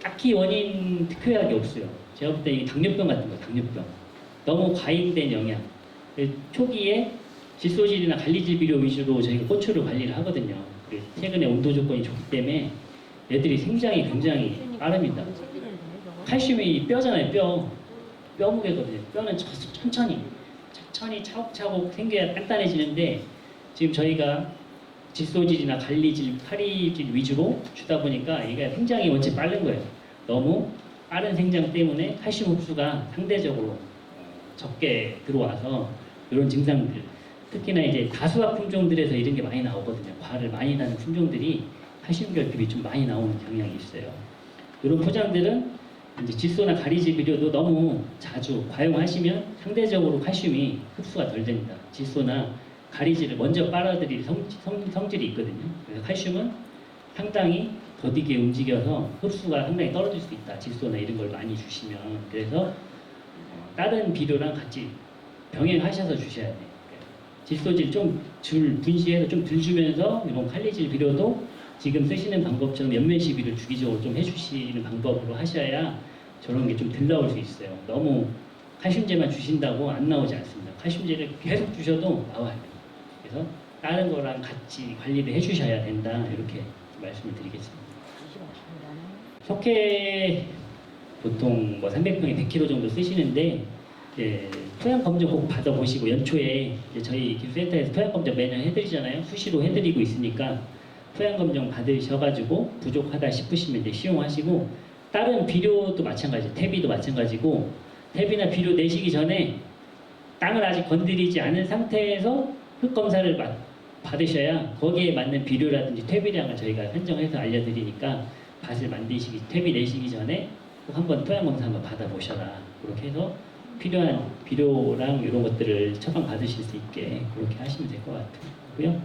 딱히 원인 특효약이 없어요. 제가 볼 때 이 당뇨병 같은 거, 당뇨병. 너무 과잉된 영양. 초기에 질소질이나 관리질 비료 위주로 저희가 고추를 관리를 하거든요. 그리고 최근에 온도 조건이 좋기 때문에 얘들이 생장이 굉장히 빠릅니다. 칼슘이 뼈잖아요, 뼈 무게거든요. 뼈는 천천히 차곡차곡 생겨야 단단해지는데 지금 저희가 질소질이나 관리질, 파리질 위주로 주다 보니까 이게 생장이 원체 빠른 거예요. 너무 빠른 생장 때문에 칼슘 흡수가 상대적으로 적게 들어와서 이런 증상들, 특히나 이제 다수학 품종들에서 이런 게 많이 나오거든요. 과를 많이 나는 품종들이 칼슘 결핍이 좀 많이 나오는 경향이 있어요. 이런 포장들은 이제 질소나 가리질 비료도 너무 자주 과용하시면 상대적으로 칼슘이 흡수가 덜 됩니다. 질소나 가리질을 먼저 빨아들일 성질이 있거든요. 그래서 칼슘은 상당히 더디게 움직여서 흡수가 상당히 떨어질 수 있다. 질소나 이런 걸 많이 주시면. 그래서 다른 비료랑 같이 병행하셔서 주셔야 돼요. 질소질 좀 분시해서 좀 덜 주면서 이런 칼리질 비료도 지금 쓰시는 방법처럼 연면시비를 주기적으로 좀 해주시는 방법으로 하셔야 저런 게 좀 덜 나올 수 있어요. 너무 칼슘제만 주신다고 안 나오지 않습니다. 칼슘제를 계속 주셔도 나와요. 그래서 다른 거랑 같이 관리를 해주셔야 된다. 이렇게 말씀을 드리겠습니다. 석회 보통 뭐 300평에 100kg 정도 쓰시는데 토양 검정 꼭 받아보시고 연초에 저희 기술센터에서 토양 검정 매년 해드리잖아요. 수시로 해드리고 있으니까 토양 검정 받으셔가지고 부족하다 싶으시면 이제 시용하시고 다른 비료도 마찬가지, 퇴비도 마찬가지고 퇴비나 비료 내시기 전에 땅을 아직 건드리지 않은 상태에서 흙 검사를 받으셔야 거기에 맞는 비료라든지 퇴비량을 저희가 산정해서 알려드리니까 밭을 만드시기, 퇴비 내시기 전에 꼭 한번 토양 검사 한번 받아보셔라. 그렇게 해서 필요한 비료랑 이런 것들을 처방 받으실 수 있게 그렇게 하시면 될 것 같고요.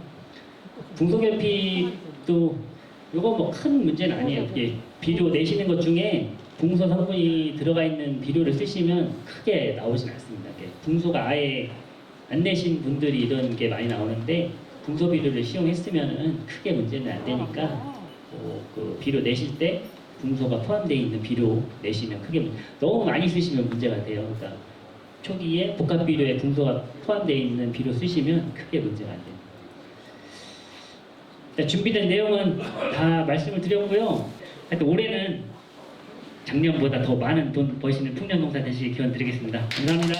붕소결핍도 이거 뭐 큰 문제는 아니에요. 비료 내시는 것 중에 붕소 성분이 들어가 있는 비료를 쓰시면 크게 나오진 않습니다. 붕소가 아예 안 내신 분들이 이런 게 많이 나오는데 붕소 비료를 시용했으면은 크게 문제는 안 되니까 그 비료 내실 때 붕소가 포함되어 있는 비료 내시면 크게 너무 많이 쓰시면 문제가 돼요. 그러니까 초기에 복합 비료에 붕소가 포함되어 있는 비료 쓰시면 크게 문제가 안 돼요. 준비된 내용은 다 말씀을 드렸고요. 하여튼 올해는 작년보다 더 많은 돈 버시는 풍년농사 되시길 기원 드리겠습니다. 감사합니다.